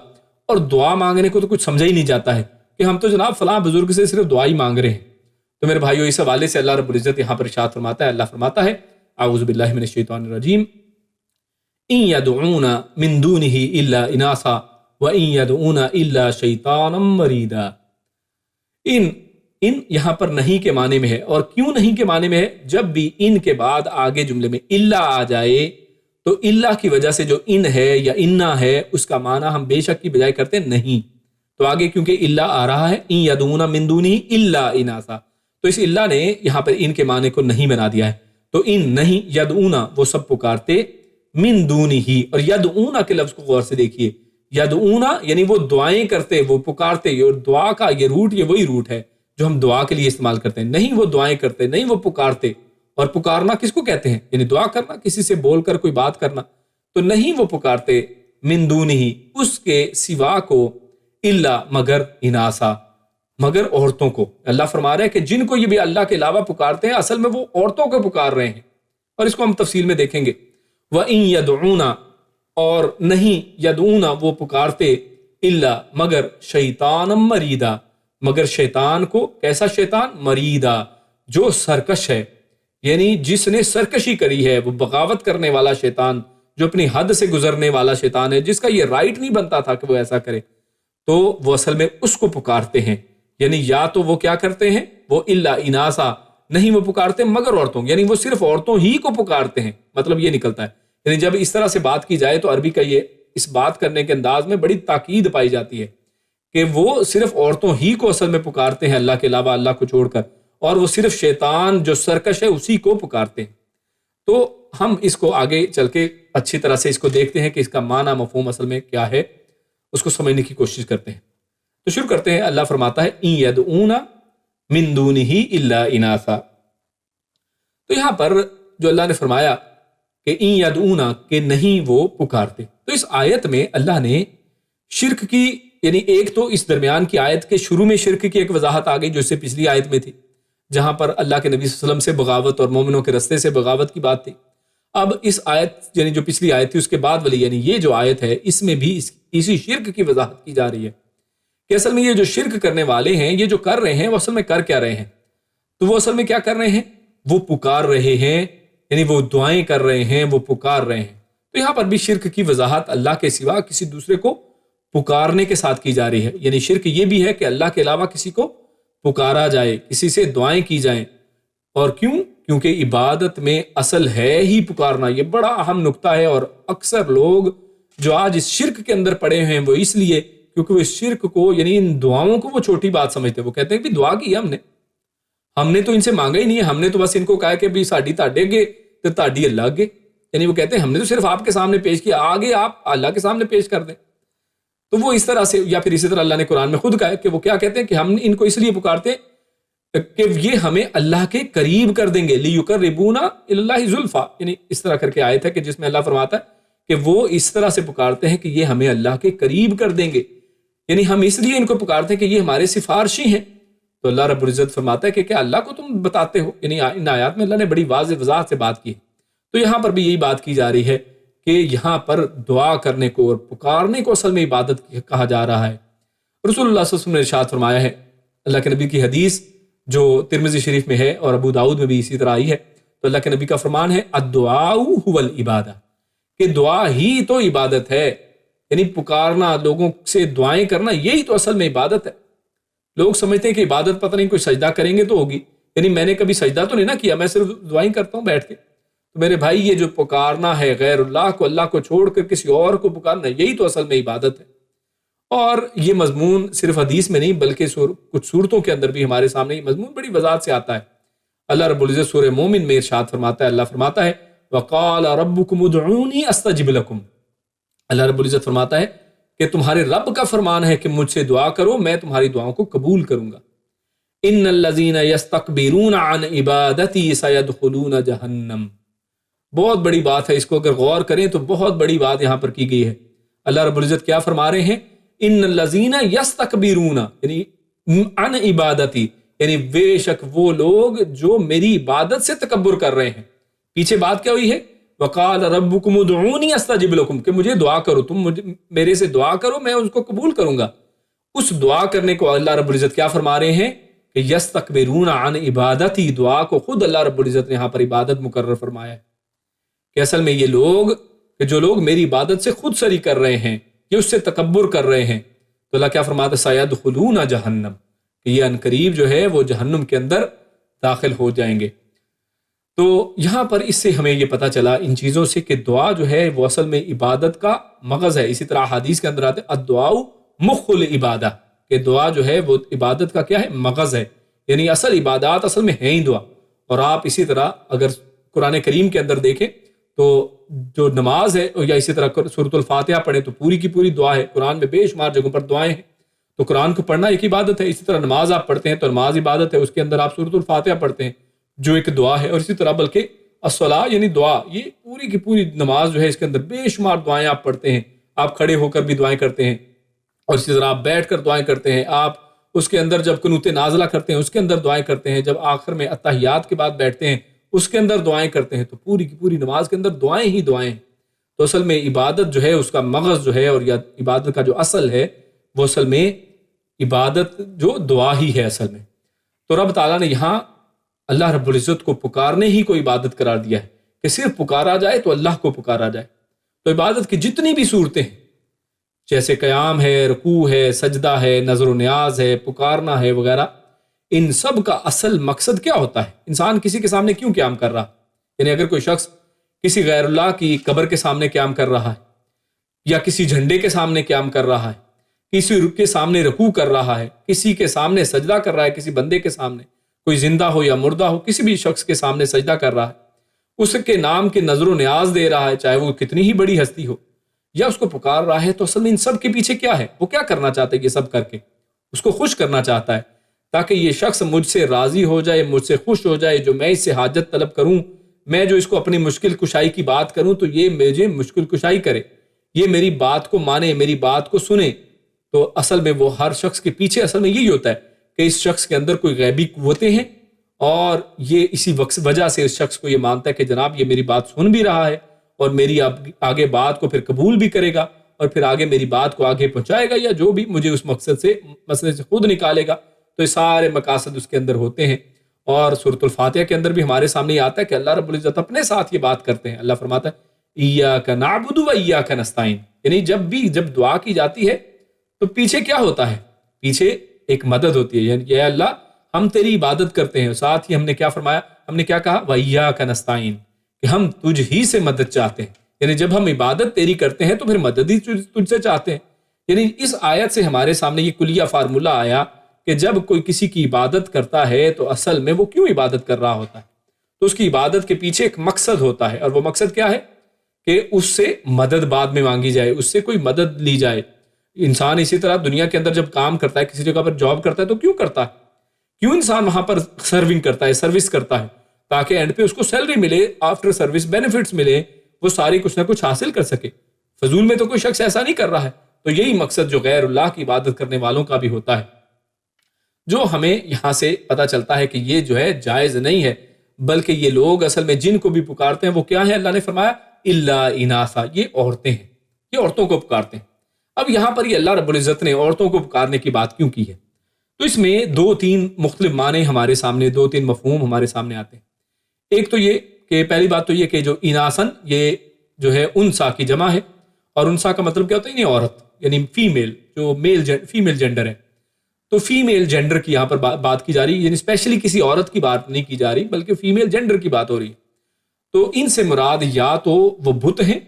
اور دعا مانگنے کو تو کچھ سمجھا ہی نہیں جاتا ہے کہ ہم تو جناب فلاں بزرگ سے صرف دعا ہی مانگ رہے ہیں۔ تو میرے بھائیو، اس حوالے سے اللہ رب العزت یہاں پر ارشاد فرماتا ہے، اللہ فرماتا ہے اعوذ باللہ من الشیطان الرجیم، ان یدعون من دونہ الا اناثا وان یدعون الا شیطانا مریدا۔ ان یہاں پر نہیں کے معنی میں ہے، اور کیوں نہیں کے معنی میں ہے؟ جب بھی ان کے بعد آگے جملے میں الا آ جائے تو الا کی وجہ سے جو ان ہے یا انا ہے اس کا معنی ہم بے شک کی بجائے کرتے نہیں۔ تو آگے کیونکہ الا آ رہا ہے، ان یدعون من دونہ الا اناثا، تو اس الا نے یہاں پر ان کے معنی کو نہیں بنا دیا ہے۔ تو ان نہیں، یدعون وہ سب پکارتے، من دونہ، اور یدعون کے لفظ کو غور سے دیکھیے، یدعون یعنی وہ دعائیں کرتے، وہ پکارتے، اور دعا کا یہ روٹ، یہ وہی روٹ ہے جو ہم دعا کے لیے استعمال کرتے ہیں۔ نہیں وہ دعائیں کرتے، نہیں وہ پکارتے، اور پکارنا کس کو کہتے ہیں؟ یعنی دعا کرنا، کسی سے بول کر کوئی بات کرنا، تو نہیں وہ پکارتے من دونہ اس کے سوا کو، الا مگر، اناسا مگر عورتوں کو۔ اللہ فرما رہے ہیں کہ جن کو یہ بھی اللہ کے علاوہ پکارتے ہیں اصل میں وہ عورتوں کو پکار رہے ہیں، اور اس کو ہم تفصیل میں دیکھیں گے۔ وَإِن يَدْعُونَ، اور نہیں یدعون وہ پکارتے، الا مگر، شیطانا مریدا مگر شیطان کو۔ کیسا شیطان؟ مریدا جو سرکش ہے، یعنی جس نے سرکشی کری ہے، وہ بغاوت کرنے والا شیطان، جو اپنی حد سے گزرنے والا شیطان ہے، جس کا یہ رائٹ نہیں بنتا تھا کہ وہ ایسا کرے، تو وہ اصل میں اس کو پکارتے ہیں۔ یعنی یا تو وہ کیا کرتے ہیں، وہ الا اناسا، نہیں وہ پکارتے مگر عورتوں، یعنی وہ صرف عورتوں ہی کو پکارتے ہیں، مطلب یہ نکلتا ہے۔ یعنی جب اس طرح سے بات کی جائے تو عربی کا یہ اس بات کرنے کے انداز میں بڑی تاکید پائی جاتی ہے کہ وہ صرف عورتوں ہی کو اصل میں پکارتے ہیں اللہ کے علاوہ، اللہ کو چھوڑ کر، اور وہ صرف شیطان جو سرکش ہے اسی کو پکارتے ہیں۔ تو ہم اس کو آگے چل کے اچھی طرح سے اس کو دیکھتے ہیں کہ اس کا معنی مفہوم اصل میں کیا ہے، اس کو سمجھنے کی کوشش کرتے ہیں۔ تو شروع کرتے ہیں. اللہ فرماتا ہے ان یدعون من دونہ الا اناثا. تو یہاں پر جو اللہ نے فرمایا کہ ان یدعون کہ نہیں وہ پکارتے، تو اس آیت میں اللہ نے شرک کی، یعنی ایک تو اس درمیان کی آیت کے شروع میں شرک کی ایک وضاحت آ گئی جو اس سے پچھلی آیت میں تھی، جہاں پر اللہ کے نبی صلی اللہ علیہ وسلم سے بغاوت اور مومنوں کے رستے سے بغاوت کی بات تھی. اب اس آیت یعنی جو پچھلی آیت تھی اس کے بعد والی یعنی یہ جو آیت ہے اس میں بھی اسی شرک کی وضاحت کی جا رہی ہے کہ اصل میں یہ جو شرک کرنے والے ہیں، یہ جو کر رہے ہیں، وہ اصل میں کر کیا رہے ہیں. تو وہ اصل میں کیا کر رہے ہیں؟ وہ پکار رہے ہیں، یعنی وہ دعائیں کر رہے ہیں، وہ پکار رہے ہیں. تو یہاں پر بھی شرک کی وضاحت اللہ کے سوا کسی دوسرے کو پکارنے کے ساتھ کی جا رہی ہے. یعنی شرک یہ بھی ہے کہ اللہ کے علاوہ کسی کو پکارا جائے، کسی سے دعائیں کی جائیں. اور کیوں؟ کیونکہ عبادت میں اصل ہے ہی پکارنا. یہ بڑا اہم نقطہ ہے، اور اکثر لوگ جو آج اس شرک کے اندر پڑے ہیں وہ اس لیے کیونکہ وہ اس شرک کو یعنی ان دعاؤں کو وہ چھوٹی بات سمجھتے ہیں. وہ کہتے ہیں کہ دعا کی ہم نے تو ان سے مانگا ہی نہیں ہے، ہم نے تو بس ان کو کہا کہ ساڈی تاڈے اگے تے تاڈی اللہ اگے. یعنی وہ کہتے ہیں ہم نے تو صرف آپ کے سامنے پیش کیا، آگے آپ اللہ کے سامنے پیش کر دیں. تو وہ اس طرح سے، یا پھر اسی طرح اللہ نے قرآن میں خود کہا کہ وہ کیا کہتے ہیں کہ ہم ان کو اس لیے پکارتے ہیں کہ یہ ہمیں اللہ کے قریب کر دیں گے. لیقربونا الی اللہ زلفا، یعنی اس طرح کر کے آیت ہے کہ جس میں اللہ فرماتا ہے کہ وہ اس طرح سے پکارتے ہیں کہ یہ ہمیں اللہ کے قریب کر دیں گے. یعنی ہم اس لیے ان کو پکارتے ہیں کہ یہ ہمارے سفارشی ہیں. تو اللہ رب العزت فرماتا ہے کہ کیا اللہ کو تم بتاتے ہو؟ یعنی ان آیات میں اللہ نے بڑی واضح وضاحت سے بات کی ہے. تو یہاں پر بھی یہی بات کی جا رہی ہے کہ یہاں پر دعا کرنے کو اور پکارنے کو اصل میں عبادت کہا جا رہا ہے. رسول اللہ صلی اللہ علیہ وسلم نے ارشاد فرمایا ہے، اللہ کے نبی کی حدیث جو ترمذی شریف میں ہے اور ابو داؤد میں بھی اسی طرح آئی ہے. تو اللہ کے نبی کا فرمان ہے الدعاء هو العبادہ، کہ دعا ہی تو عبادت ہے. یعنی پکارنا، لوگوں سے دعائیں کرنا، یہی تو اصل میں عبادت ہے. لوگ سمجھتے ہیں کہ عبادت پتہ نہیں کوئی سجدہ کریں گے تو ہوگی. یعنی میں نے کبھی سجدہ تو نہیں نہ کیا، میں صرف دعائیں کرتا ہوں بیٹھ کے. تو میرے بھائی، یہ جو پکارنا ہے غیر اللہ کو چھوڑ کر کسی اور کو پکارنا، یہی تو اصل میں عبادت ہے. اور یہ مضمون صرف حدیث میں نہیں بلکہ کچھ صورتوں کے اندر بھی ہمارے سامنے یہ مضمون بڑی وضاحت سے آتا ہے. اللہ رب العزت سورہ مومن میں ارشاد فرماتا ہے، اللہ فرماتا ہے وقال ربکم ادعونی استجب لکم. اللہ رب العزت فرماتا ہے کہ تمہارے رب کا فرمان ہے کہ مجھ سے دعا کرو، میں تمہاری دعاؤں کو قبول کروں گا. ان الذین یستکبرون عن عبادتی سیدخلون جہنم. بہت بڑی بات ہے، اس کو اگر غور کریں تو بہت بڑی بات یہاں پر کی گئی ہے. اللہ رب العزت کیا فرما رہے ہیں؟ ان الذین یستکبرون یعنی عن عبادتی، یعنی بے شک وہ لوگ جو میری عبادت سے تکبر کر رہے ہیں. پیچھے بات کیا ہوئی ہے؟ وقال ربکم ادعونی استجب لکم، کہ مجھے دعا کرو، تم میرے سے دعا کرو، میں اس کو قبول کروں گا. اس دعا کرنے کو اللہ رب العزت کیا فرما رہے ہیں کہ یستکبرون عن عبادتی، دعا کو خود اللہ رب العزت نے یہاں پر عبادت مقرر فرمایا ہے کہ اصل میں یہ لوگ کہ جو لوگ میری عبادت سے خود سری کر رہے ہیں، یہ اس سے تکبر کر رہے ہیں، تو اللہ کیا فرماتا ہے سیدخلون جہنم، کہ یہ عنقریب جو ہے وہ جہنم کے اندر داخل ہو جائیں گے. تو یہاں پر اس سے ہمیں یہ پتہ چلا ان چیزوں سے کہ دعا جو ہے وہ اصل میں عبادت کا مغز ہے. اسی طرح حدیث کے اندر آتے الدعاء مخ العبادہ، کہ دعا جو ہے وہ عبادت کا کیا ہے؟ مغز ہے. یعنی اصل عبادات اصل میں ہے ہی دعا. اور آپ اسی طرح اگر قرآن کریم کے اندر دیکھیں تو جو نماز ہے یا اسی طرح سورۃ الفاتحہ پڑھیں تو پوری کی پوری دعا ہے. قرآن میں بے شمار جگہوں پر دعائیں ہیں. تو قرآن کو پڑھنا ایک عبادت ہے. اسی طرح نماز آپ پڑھتے ہیں تو نماز عبادت ہے، اس کے اندر آپ سورۃ الفاتحہ پڑھتے ہیں جو ایک دعا ہے. اور اسی طرح بلکہ الصلاۃ یعنی دعا، یہ پوری کی پوری نماز جو ہے اس کے اندر بے شمار دعائیں آپ پڑھتے ہیں. آپ کھڑے ہو کر بھی دعائیں کرتے ہیں، اور اسی طرح آپ بیٹھ کر دعائیں کرتے ہیں. آپ اس کے اندر جب قنوت نازلہ کرتے ہیں اس کے اندر دعائیں کرتے ہیں. جب آخر میں اتحیات کے بعد بیٹھتے ہیں اس کے اندر دعائیں کرتے ہیں. تو پوری کی پوری نماز کے اندر دعائیں ہی دعائیں ہیں. تو اصل میں عبادت جو ہے اس کا مغز جو ہے اور یا عبادت کا جو اصل ہے وہ اصل میں عبادت جو دعا ہی ہے اصل میں. تو رب تعالیٰ نے یہاں اللہ رب العزت کو پکارنے ہی کو عبادت قرار دیا ہے کہ صرف پکارا جائے تو اللہ کو پکارا جائے. تو عبادت کی جتنی بھی صورتیں ہیں جیسے قیام ہے، رکوع ہے، سجدہ ہے، نظر و نیاز ہے، پکارنا ہے وغیرہ، ان سب کا اصل مقصد کیا ہوتا ہے؟ انسان کسی کے سامنے کیوں قیام کر رہا؟ یعنی اگر کوئی شخص کسی غیر اللہ کی قبر کے سامنے قیام کر رہا ہے، یا کسی جھنڈے کے سامنے قیام کر رہا ہے، کسی کے سامنے رکوع کر رہا ہے، کسی کے سامنے سجدہ کر رہا ہے، کسی بندے کے سامنے، کوئی زندہ ہو یا مردہ ہو، کسی بھی شخص کے سامنے سجدہ کر رہا ہے، اس کے نام کی نظر و نیاز دے رہا ہے، چاہے وہ کتنی ہی بڑی ہستی ہو، یا اس کو پکار رہا ہے، تو اصل میں ان سب کے پیچھے کیا ہے؟ وہ کیا کرنا چاہتے ہیں یہ سب کر کے؟ اس کو خوش کرنا چاہتا ہے تاکہ یہ شخص مجھ سے راضی ہو جائے، مجھ سے خوش ہو جائے، جو میں اس سے حاجت طلب کروں، میں جو اس کو اپنی مشکل کشائی کی بات کروں تو یہ مجھے مشکل کشائی کرے، یہ میری بات کو مانے، میری بات کو سنے۔ تو اصل میں وہ ہر شخص کے پیچھے اصل میں یہی ہوتا ہے کہ اس شخص کے اندر کوئی غیبی قوتیں ہیں، اور یہ اسی وجہ سے اس شخص کو یہ مانتا ہے کہ جناب یہ میری بات سن بھی رہا ہے اور میری آگے بات کو پھر قبول بھی کرے گا، اور پھر آگے میری بات کو آگے پہنچائے گا، یا جو بھی مجھے اس مسئلے سے خود نکالے گا۔ تو یہ سارے مقاصد اس کے اندر ہوتے ہیں۔ اور سورۃ الفاتحہ کے اندر بھی ہمارے سامنے یہ آتا ہے کہ اللہ رب العزت اپنے ساتھ یہ بات کرتے ہیں۔ اللہ فرماتا ہے ایاک نعبد و ایاک نستعین، یعنی جب دعا کی جاتی ہے تو پیچھے کیا ہوتا ہے؟ پیچھے ایک مدد ہوتی ہے، یعنی اے اللہ ہم تیری عبادت کرتے ہیں، ساتھ ہی ہم نے کیا فرمایا، ہم نے کیا کہا، وَإِيَّاكَ نَسْتَعِينُ، کہ ہم تجھ ہی سے مدد چاہتے ہیں۔ یعنی جب ہم عبادت تیری کرتے ہیں تو پھر مدد ہی تجھ سے چاہتے ہیں۔ یعنی اس آیت سے ہمارے سامنے یہ کلیہ فارمولہ آیا کہ جب کوئی کسی کی عبادت کرتا ہے تو اصل میں وہ کیوں عبادت کر رہا ہوتا ہے، تو اس کی عبادت کے پیچھے ایک مقصد ہوتا ہے، اور وہ مقصد کیا ہے کہ اس سے مدد بعد میں مانگی جائے، اس سے کوئی مدد لی جائے۔ انسان اسی طرح دنیا کے اندر جب کام کرتا ہے، کسی جگہ پر جاب کرتا ہے، تو کیوں کرتا ہے؟ کیوں انسان وہاں پر سرونگ کرتا ہے، سروس کرتا ہے؟ تاکہ اینڈ پہ اس کو سیلری ملے، آفٹر سروس بینیفٹس ملے، وہ ساری کچھ نہ کچھ حاصل کر سکے۔ فضول میں تو کوئی شخص ایسا نہیں کر رہا ہے۔ تو یہی مقصد جو غیر اللہ کی عبادت کرنے والوں کا بھی ہوتا ہے، جو ہمیں یہاں سے پتہ چلتا ہے کہ یہ جو ہے جائز نہیں ہے، بلکہ یہ لوگ اصل میں جن کو بھی پکارتے ہیں وہ کیا ہیں؟ اللہ نے فرمایا الا اناسا، یہ عورتیں ہیں، یہ عورتوں کو پکارتے ہیں۔ اب یہاں پر یہ اللہ رب العزت نے عورتوں کو پکارنے کی بات کیوں کی ہے؟ تو اس میں 2-3 مختلف معنی ہمارے سامنے، 2-3 مفہوم ہمارے سامنے آتے ہیں۔ ایک تو یہ کہ پہلی بات تو یہ کہ جو اناسن، یہ جو ہے انسا کی جمع ہے، اور انسا کا مطلب کیا ہوتا ہے؟ یعنی عورت، یعنی فیمیل، جو فیمیل جینڈر ہے۔ تو فیمیل جینڈر کی یہاں پر بات کی جا رہی ہے، یعنی اسپیشلی کسی عورت کی بات نہیں کی جا رہی، بلکہ فیمیل جینڈر کی بات ہو رہی ہے۔ تو ان سے مراد یا تو وہ بت ہیں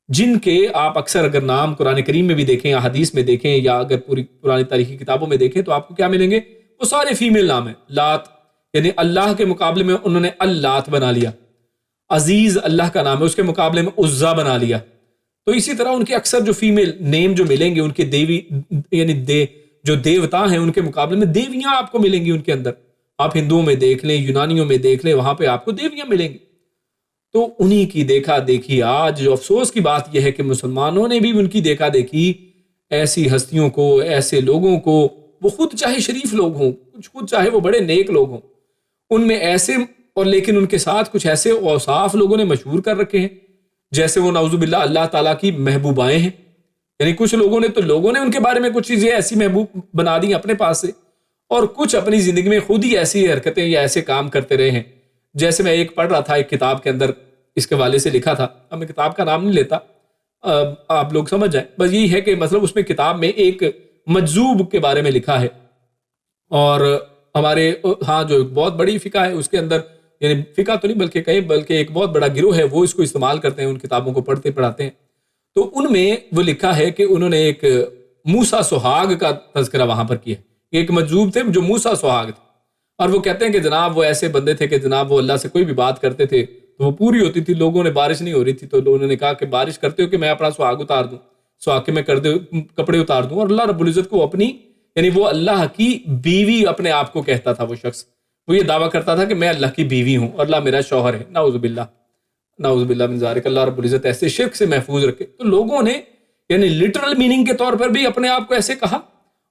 جن کے آپ اکثر اگر نام قرآن کریم میں بھی دیکھیں یا حدیث میں دیکھیں یا اگر پوری پرانی تاریخی کتابوں میں دیکھیں تو آپ کو کیا ملیں گے؟ وہ سارے فیمیل نام ہیں۔ لات، یعنی اللہ کے مقابلے میں انہوں نے اللات بنا لیا۔ عزیز اللہ کا نام ہے، اس کے مقابلے میں عزا بنا لیا۔ تو اسی طرح ان کے اکثر جو فیمیل نیم جو ملیں گے، ان کے دیوی یعنی جو دیوتا ہیں ان کے مقابلے میں دیویاں آپ کو ملیں گی ان کے اندر۔ آپ ہندوؤں میں دیکھ لیں، یونانیوں میں دیکھ لیں، وہاں پہ آپ کو دیویاں ملیں گی۔ تو انہی کی دیکھا دیکھی آج جو افسوس کی بات یہ ہے کہ مسلمانوں نے بھی ان کی دیکھا دیکھی ایسی ہستیوں کو، ایسے لوگوں کو، وہ خود چاہے شریف لوگ ہوں، خود چاہے وہ بڑے نیک لوگ ہوں، ان میں ایسے اور لیکن ان کے ساتھ کچھ ایسے اوصاف لوگوں نے مشہور کر رکھے ہیں جیسے وہ نعوذ باللہ اللہ تعالیٰ کی محبوبائیں ہیں۔ یعنی کچھ لوگوں نے ان کے بارے میں کچھ چیزیں ایسی محبوب بنا دی اپنے پاس سے، اور کچھ اپنی زندگی میں خود ہی ایسی حرکتیں یا ایسے کام کرتے رہے ہیں۔ جیسے میں ایک پڑھ رہا تھا ایک کتاب کے اندر، اس کے والے سے لکھا تھا، اب میں کتاب کا نام نہیں لیتا، آپ لوگ سمجھ جائیں، بس یہی ہے کہ مطلب اس میں کتاب میں ایک مجذوب کے بارے میں لکھا ہے، اور ہمارے ہاں جو ایک بہت بڑی فقہ ہے اس کے اندر، یعنی فقہ تو نہیں بلکہ ایک بہت بڑا گروہ ہے، وہ اس کو استعمال کرتے ہیں، ان کتابوں کو پڑھتے پڑھاتے ہیں۔ تو ان میں وہ لکھا ہے کہ انہوں نے ایک موسیٰ سہاگ کا تذکرہ وہاں پر کیا۔ ایک مجذوب تھے جو موسیٰ سہاگ تھے، اور وہ کہتے ہیں کہ جناب وہ ایسے بندے تھے کہ جناب وہ اللہ سے کوئی بھی بات کرتے تھے تو وہ پوری ہوتی تھی۔ لوگوں نے بارش نہیں ہو رہی تھی تو انہوں نے کہا کہ بارش کرتے ہو کہ میں اپنا سہاگ اتار دوں، سہاگ کے میں کپڑے اتار دوں، اور اللہ رب العزت کو اپنی، یعنی وہ اللہ کی بیوی اپنے آپ کو کہتا تھا۔ وہ شخص وہ یہ دعویٰ کرتا تھا کہ میں اللہ کی بیوی ہوں اور اللہ میرا شوہر ہے۔ نعوذ باللہ من ذالک، اللہ رب العزت ایسے شرک سے محفوظ رکھے۔ تو لوگوں نے یعنی لٹرل میننگ کے طور پر بھی اپنے آپ کو ایسے کہا،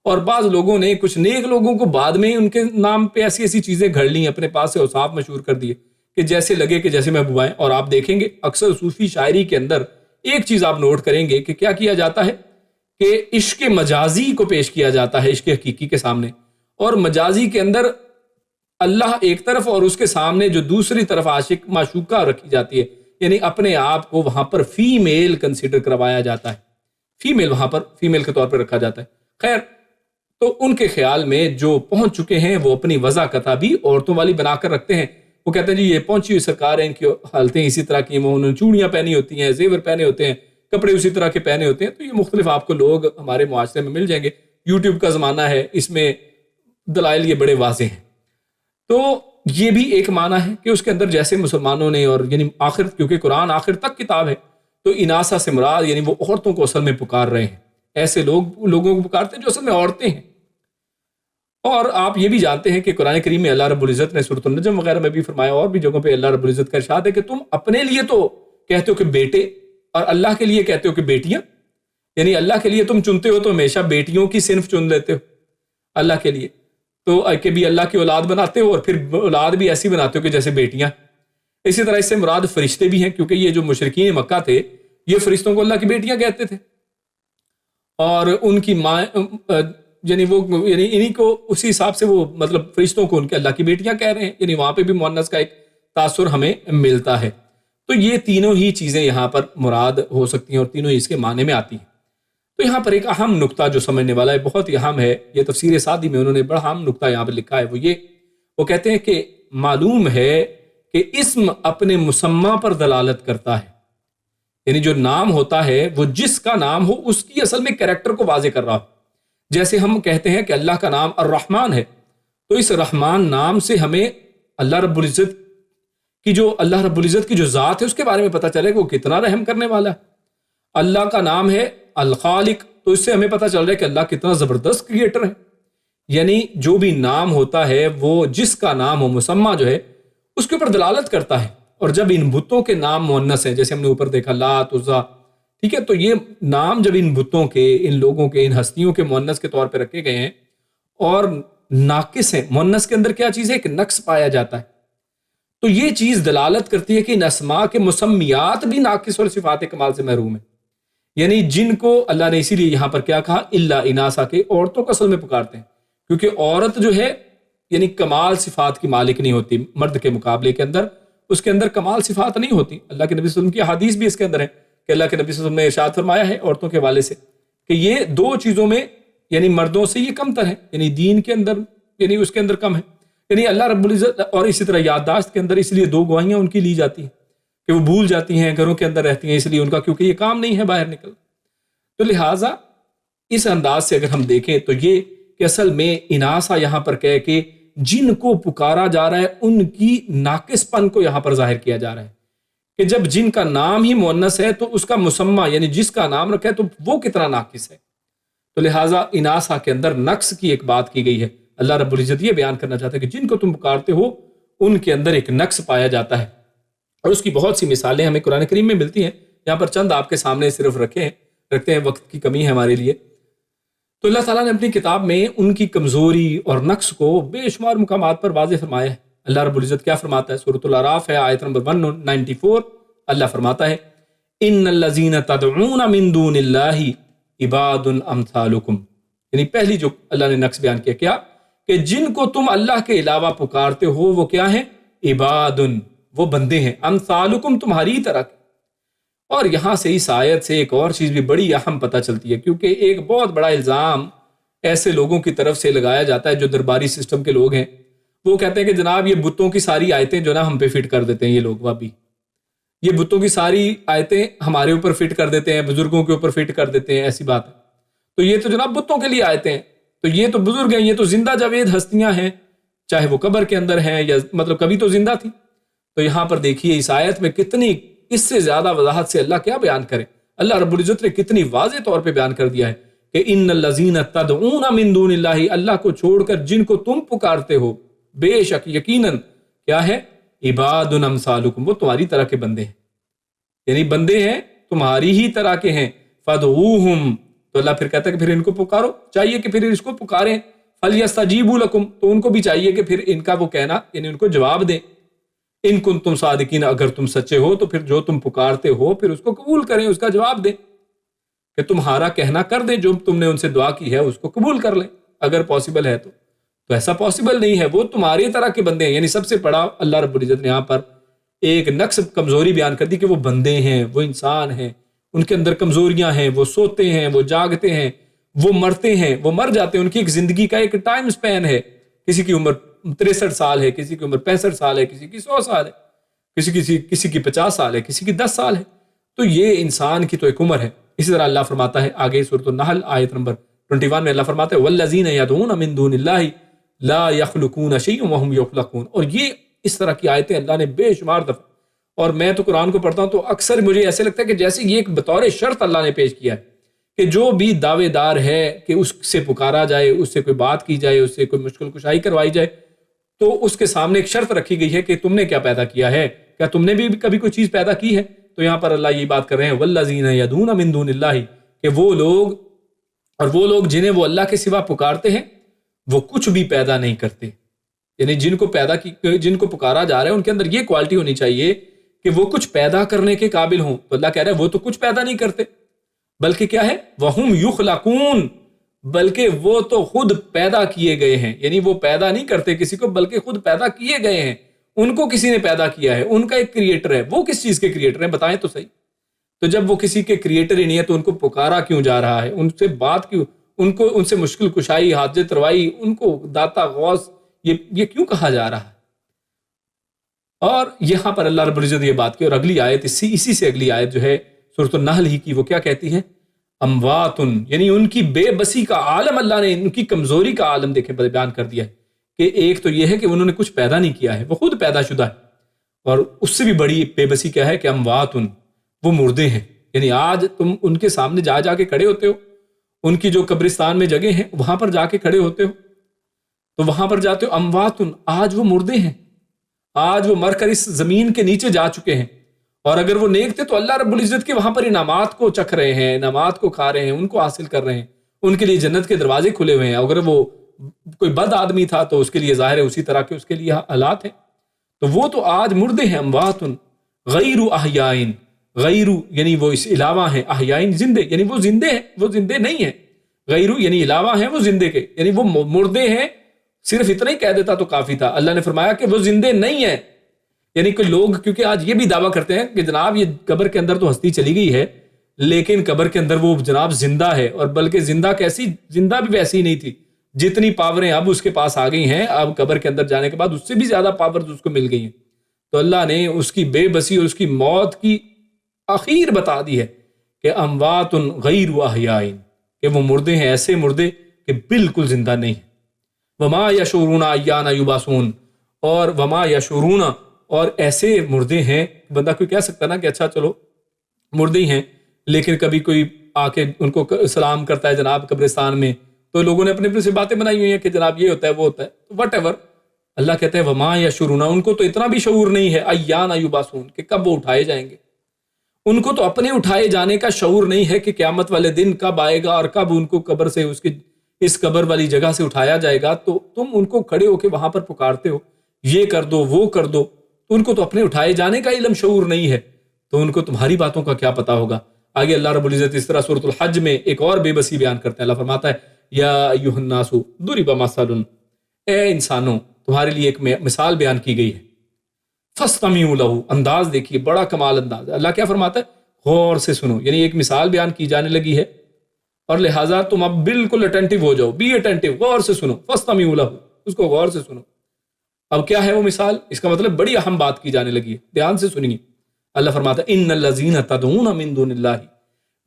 اور بعض لوگوں نے، کچھ نیک لوگوں کو بعد میں ان کے نام پہ ایسی چیزیں گھڑ لیں، اپنے پاس سے اوصاف مشہور کر دیے کہ جیسے لگے کہ جیسے محبوبائیں۔ اور آپ دیکھیں گے اکثر صوفی شاعری کے اندر ایک چیز آپ نوٹ کریں گے کہ کیا کیا جاتا ہے کہ عشق مجازی کو پیش کیا جاتا ہے عشق حقیقی کے سامنے، اور مجازی کے اندر اللہ ایک طرف اور اس کے سامنے جو دوسری طرف عاشق معشوقہ رکھی جاتی ہے، یعنی اپنے آپ کو وہاں پر فیمیل کنسیڈر کروایا جاتا ہے، فیمیل وہاں پر فیمیل کے طور پر رکھا جاتا ہے۔ خیر، تو ان کے خیال میں جو پہنچ چکے ہیں وہ اپنی وضع کتھا بھی عورتوں والی بنا کر رکھتے ہیں۔ وہ کہتے ہیں جی یہ پہنچی ہوئی سرکار ہیں، ان کی حالتیں اسی طرح کی، انہوں نے چوڑیاں پہنی ہوتی ہیں، زیور پہنے ہوتے ہیں، کپڑے اسی طرح کے پہنے ہوتے ہیں۔ تو یہ مختلف آپ کو لوگ ہمارے معاشرے میں مل جائیں گے، یوٹیوب کا زمانہ ہے، اس میں دلائل یہ بڑے واضح ہیں۔ تو یہ بھی ایک معنی ہے کہ اس کے اندر جیسے مسلمانوں نے، اور یعنی آخر، کیونکہ قرآن آخر تک کتاب ہے، تو اناسا سے مراد یعنی وہ عورتوں کو اصل میں پکار رہے ہیں، ایسے لوگوں کو پکارتے ہیں جو اصل میں عورتیں ہیں۔ اور آپ یہ بھی جانتے ہیں کہ قرآن کریم میں اللہ رب العزت نے سورۃ النجم وغیرہ میں بھی فرمایا، اور بھی جگہوں پہ اللہ رب العزت کا ارشاد ہے کہ تم اپنے لیے تو کہتے ہو کہ بیٹے اور اللہ کے لیے کہتے ہو کہ بیٹیاں، یعنی اللہ کے لیے تم چنتے ہو تو ہمیشہ بیٹیوں کی صنف چن لیتے ہو اللہ کے لیے، تو کہ بھی اللہ کی اولاد بناتے ہو اور پھر اولاد بھی ایسی بناتے ہو کہ جیسے بیٹیاں۔ اسی طرح اس سے مراد فرشتے بھی ہیں، کیونکہ یہ جو مشرکین مکہ تھے یہ فرشتوں کو اللہ کی بیٹیاں کہتے تھے، اور ان کی ماں یعنی انہی کو اسی حساب سے وہ مطلب فرشتوں کو ان کے اللہ کی بیٹیاں کہہ رہے ہیں، یعنی وہاں پہ بھی مؤنث کا ایک تاثر ہمیں ملتا ہے۔ تو یہ تینوں ہی چیزیں یہاں پر مراد ہو سکتی ہیں اور تینوں ہی اس کے معنی میں آتی ہیں۔ تو یہاں پر ایک اہم نقطہ جو سمجھنے والا ہے، بہت ہی اہم ہے، یہ تفسیر سعدی میں انہوں نے بڑا اہم نقطہ یہاں پر لکھا ہے، وہ کہتے ہیں کہ معلوم ہے کہ اسم اپنے مسمى پر دلالت کرتا ہے، یعنی جو نام ہوتا ہے وہ جس کا نام ہو اس کی اصل میں کریکٹر کو واضح کر رہا ہو۔ جیسے ہم کہتے ہیں کہ اللہ کا نام الرحمن ہے، تو اس رحمان نام سے ہمیں اللہ رب العزت کی جو ذات ہے اس کے بارے میں پتہ چلے کہ وہ کتنا رحم کرنے والا ہے۔ اللہ کا نام ہے الخالق، تو اس سے ہمیں پتہ چل رہا ہے کہ اللہ کتنا زبردست کریٹر ہے۔ یعنی جو بھی نام ہوتا ہے وہ جس کا نام ہو مسمى جو ہے اس کے اوپر دلالت کرتا ہے۔ اور جب ان بتوں کے نام مؤنث ہیں، جیسے ہم نے اوپر دیکھا لات عزا، ٹھیک ہے، تو یہ نام جب ان بتوں کے، ان لوگوں کے، ان ہستیوں کے مؤنث کے طور پہ رکھے گئے ہیں اور ناقص ہیں، مؤنث کے اندر کیا چیز ہے؟ ایک نقص پایا جاتا ہے، تو یہ چیز دلالت کرتی ہے کہ ان اسماء کے مسمیات بھی ناقص اور صفات کمال سے محروم ہیں۔ یعنی جن کو اللہ نے اسی لیے یہاں پر کیا کہا، الا اناسا، کے عورتوں کو اصل میں پکارتے ہیں، کیونکہ عورت جو ہے یعنی کمال صفات کی مالک نہیں ہوتی، مرد کے مقابلے کے اندر اس کے اندر کمال صفات نہیں ہوتی۔ اللہ کے نبی صلی اللہ علیہ وسلم کی حدیث بھی اس کے اندر ہے کہ اللہ کے نبی صلی اللہ علیہ وسلم نے ارشاد فرمایا ہے عورتوں کے حوالے سے کہ یہ دو چیزوں میں یعنی مردوں سے یہ کم تر ہے، یعنی دین کے اندر یعنی اس کے اندر کم ہے، یعنی اللہ رب العزت، اور اسی طرح یادداشت کے اندر اس لیے 2 گواہیاں ان کی لی جاتی ہیں کہ وہ بھول جاتی ہیں، گھروں کے اندر رہتی ہیں، اس لیے ان کا کیونکہ یہ کام نہیں ہے باہر نکل، تو لہٰذا اس انداز سے اگر ہم دیکھیں تو یہ کہ اصل میں اناسا یہاں پر کہے کہ جن کو پکارا جا رہا ہے ان کی ناقص پن کو یہاں پر ظاہر کیا جا رہا ہے کہ جب جن کا نام ہی مؤنث ہے تو اس کا مسمى یعنی جس کا نام رکھا ہے تو وہ کتنا ناقص ہے، تو لہٰذا اناسا کے اندر نقص کی ایک بات کی گئی ہے۔ اللہ رب العزت یہ بیان کرنا چاہتا ہے کہ جن کو تم پکارتے ہو ان کے اندر ایک نقص پایا جاتا ہے، اور اس کی بہت سی مثالیں ہمیں قرآن کریم میں ملتی ہیں، یہاں پر چند آپ کے سامنے صرف رکھتے ہیں، وقت کی کمی ہے ہمارے لیے۔ تو اللہ تعالیٰ نے اپنی کتاب میں ان کی کمزوری اور نقص کو بے شمار مقامات پر واضح فرمایا ہے۔ اللہ رب العزت کیا فرماتا ہے؟ سورۃ الاعراف ہے، آیت نمبر 194، اللہ فرماتا ہے ان الذین تدعون من دون اللہ عباد امثالکم، یعنی پہلی جو اللہ نے نقص بیان کیا کہ جن کو تم اللہ کے علاوہ پکارتے ہو وہ کیا ہیں؟ عباد، وہ بندے ہیں، امثالکم، تمہاری طرح کے۔ اور یہاں سے اس آیت سے ایک اور چیز بھی بڑی اہم پتہ چلتی ہے، کیونکہ ایک بہت بڑا الزام ایسے لوگوں کی طرف سے لگایا جاتا ہے جو درباری سسٹم کے لوگ ہیں، وہ کہتے ہیں کہ جناب یہ بتوں کی ساری آیتیں جو نا ہم پہ فٹ کر دیتے ہیں، یہ لوگ وابی یہ بتوں کی ساری آیتیں ہمارے اوپر فٹ کر دیتے ہیں، بزرگوں کے اوپر فٹ کر دیتے ہیں، ایسی بات ہے، تو یہ تو جناب بتوں کے لیے آیتیں ہیں، تو یہ تو بزرگ ہیں، یہ تو زندہ جاوید ہستیاں ہیں، چاہے وہ قبر کے اندر ہیں یا مطلب کبھی تو زندہ تھی۔ تو یہاں پر دیکھیے اس آیت میں کتنی، اس سے زیادہ وضاحت سے اللہ کیا بیان کرے، اللہ رب العزت نے کتنی واضح طور پہ بیان کر دیا ہے کہ ان الذین تدعون من دون اللہ، اللہ کو چھوڑ کر جن کو تم پکارتے ہو، بے شک یقیناً کیا ہے؟ عباد امثالکم، وہ تمہاری طرح کے بندے ہیں، یعنی بندے ہیں تمہاری ہی طرح کے ہیں، فدعوہم، تو اللہ پھر کہتا ہے کہ پھر ان کو پکارو، چاہیے کہ پھر اس کو پکاریں، فلیستجیبوا لکم، تو ان کو بھی چاہیے کہ پھر ان کا وہ کہنا یعنی ان کو جواب دیں، ان کنتم صادقین، اگر تم سچے ہو تو پھر جو تم پکارتے ہو پھر اس کو قبول کریں، اس کا جواب دیں، کہ تمہارا کہنا کر دیں، جو تم نے ان سے دعا کی ہے اس کو قبول کر لیں اگر پاسبل ہے تو ایسا پاسبل نہیں ہے، وہ تمہاری طرح کے بندے ہیں۔ یعنی سب سے بڑا اللہ رب العزت نے یہاں پر ایک نقص کمزوری بیان کر دی کہ وہ بندے ہیں، وہ انسان ہیں، ان کے اندر کمزوریاں ہیں، وہ سوتے ہیں، وہ جاگتے ہیں، وہ مرتے ہیں، وہ مر جاتے ہیں، ان کی ایک زندگی کا ایک ٹائم سپین ہے، کسی کی عمر 63 سال ہے، کسی کی عمر 65 سال ہے، کسی کی 100 سال ہے، کسی کی 50 سال ہے، کسی کی 10 سال ہے، تو یہ انسان کی تو ایک عمر ہے۔ اسی طرح اللہ فرماتا ہے آگے سورۃ النحل آیت نمبر 21 میں اللہ فرماتا ہے والذین یدعون من دون اللہ لا یخلقون شیئا وهم یخلقون، اور یہ اس طرح کی آیتیں اللہ نے بے شمار دفعہ، اور میں تو قرآن کو پڑھتا ہوں تو اکثر مجھے ایسے لگتا ہے کہ جیسے یہ ایک بطور شرط اللہ نے پیش کیا ہے کہ جو بھی دعوے دار ہے کہ اس سے پکارا جائے، اس سے کوئی بات کی جائے، اس سے کوئی مشکل کشائی کروائی جائے، تو اس کے سامنے ایک شرط رکھی گئی ہے کہ تم نے کیا پیدا کیا ہے، کیا تم نے بھی کبھی کوئی چیز پیدا کی ہے؟ تو یہاں پر اللہ یہ بات کر رہے ہیں والذین یدعون من دون اللہ، کہ وہ لوگ جنہیں وہ اللہ کے سوا پکارتے ہیں وہ کچھ بھی پیدا نہیں کرتے. یعنی جن کو پکارا جا رہا ہے ان کے اندر یہ کوالٹی ہونی چاہیے کہ وہ کچھ پیدا کرنے کے قابل ہوں. تو اللہ کہہ رہا ہے وہ تو کچھ پیدا نہیں کرتے، بلکہ کیا ہے وَهُمْ يُخْلَقُونَ، بلکہ وہ تو خود پیدا کیے گئے ہیں. یعنی وہ پیدا نہیں کرتے کسی کو، بلکہ خود پیدا کیے گئے ہیں. ان کو کسی نے پیدا کیا ہے، ان کا ایک کریٹر ہے. وہ کس چیز کے کریٹر ہیں بتائیں تو صحیح. تو جب وہ کسی کے کریٹر ہی نہیں ہے تو ان کو پکارا کیوں جا رہا ہے، ان سے بات کیوں، ان سے مشکل کشائی، حاجت روائی، ان کو داتا غوث یہ کیوں کہا جا رہا ہے؟ اور یہاں پر اللہ رب العزت یہ بات کی. اور اگلی آیت اسی سے اگلی آیت جو ہے سورۃ النحل ہی کی، وہ کیا کہتی ہے؟ امواتن، یعنی ان کی بے بسی کا عالم اللہ نے، ان کی کمزوری کا عالم دیکھیں بیان کر دیا ہے کہ ایک تو یہ ہے کہ انہوں نے کچھ پیدا نہیں کیا ہے، وہ خود پیدا شدہ ہے. اور اس سے بھی بڑی بے بسی کیا ہے کہ امواتن، وہ مردے ہیں. یعنی آج تم ان کے سامنے جا کے کھڑے ہوتے ہو، ان کی جو قبرستان میں جگہ ہیں وہاں پر جا کے کھڑے ہوتے ہو، تو وہاں پر جاتے ہو. امواتن، آج وہ مردے ہیں، آج وہ مر کر اس زمین کے نیچے جا چکے ہیں. اور اگر وہ نیک تھے تو اللہ رب العزت کے وہاں پر انعامات کو چکھ رہے ہیں، انعامات کو کھا رہے ہیں، ان کو حاصل کر رہے ہیں، ان کے لیے جنت کے دروازے کھلے ہوئے ہیں. اگر وہ کوئی بد آدمی تھا تو اس کے لیے ظاہر ہے اسی طرح کے اس کے لیے حالات ہیں. تو وہ تو آج مردے ہیں. امواتن غیر احیائن، غیر یعنی وہ اس علاوہ ہیں، احیائن زندے، یعنی وہ زندے ہیں، وہ زندے نہیں ہیں. غیر یعنی علاوہ ہیں وہ زندے کے، یعنی وہ مردے ہیں. صرف اتنا ہی کہہ دیتا تو کافی تھا. اللہ نے فرمایا کہ وہ زندے نہیں ہیں. یعنی کہ لوگ کیونکہ آج یہ بھی دعویٰ کرتے ہیں کہ جناب یہ قبر کے اندر تو ہستی چلی گئی ہے، لیکن قبر کے اندر وہ جناب زندہ ہے. اور بلکہ زندہ کیسی، زندہ بھی ویسی ہی نہیں تھی جتنی پاوریں اب اس کے پاس آ گئی ہیں. اب قبر کے اندر جانے کے بعد اس سے بھی زیادہ پاورز اس کو مل گئی ہیں. تو اللہ نے اس کی بے بسی اور اس کی موت کی آخر بتا دی ہے کہ اموات غیر احیائن، کہ وہ مردے ہیں، ایسے مردے کہ بالکل زندہ نہیں ہیں. وما یشعرون ایان یبعثون، اور وما یشعرون، اور ایسے مردے ہیں. بندہ کوئی کہہ سکتا نا کہ اچھا چلو مردے ہی ہیں، لیکن کبھی کوئی آ کے ان کو سلام کرتا ہے جناب قبرستان میں، تو لوگوں نے اپنے سے باتیں بنائی ہوئی ہیں کہ جناب یہ ہوتا ہے وہ ہوتا ہے، وٹ ایور. اللہ کہتے ہیں وما یشعرون، ان کو تو اتنا بھی شعور نہیں ہے ایان یبعثون، کہ کب وہ اٹھائے جائیں گے. ان کو تو اپنے اٹھائے جانے کا شعور نہیں ہے کہ قیامت والے دن کب آئے گا اور کب ان کو قبر سے اس قبر والی جگہ سے اٹھایا جائے گا. تو تم ان کو کھڑے ہو کے وہاں پر پکارتے ہو یہ کر دو وہ کر دو، تو ان کو تو اپنے اٹھائے جانے کا علم شعور نہیں ہے، تو ان کو تمہاری باتوں کا کیا پتا ہوگا. آگے اللہ رب العزت اس طرح سورۃ الحج میں ایک اور بے بسی بیان کرتے ہیں. اللہ فرماتا ہے یا ایھا الناس ضرب مثل، اے انسانوں تمہارے لیے ایک مثال بیان کی گئی ہے. فاستمعوا لہ، انداز دیکھیے، بڑا کمال انداز ہے. اللہ کیا فرماتا ہے؟ غور سے سنو. یعنی ایک مثال بیان کی جانے لگی ہے اور لہٰذا تم اب بالکل اٹینٹو ہو جاؤ، بی اٹینٹو، غور سے سنو. فاستمعوا لہ، اس کو غور سے سنو. اب کیا ہے وہ مثال؟ اس کا مطلب بڑی اہم بات کی جانے لگی ہے، دھیان سے سنیے. اللہ فرماتا ہے ان الذین تدعون من دون اللہ،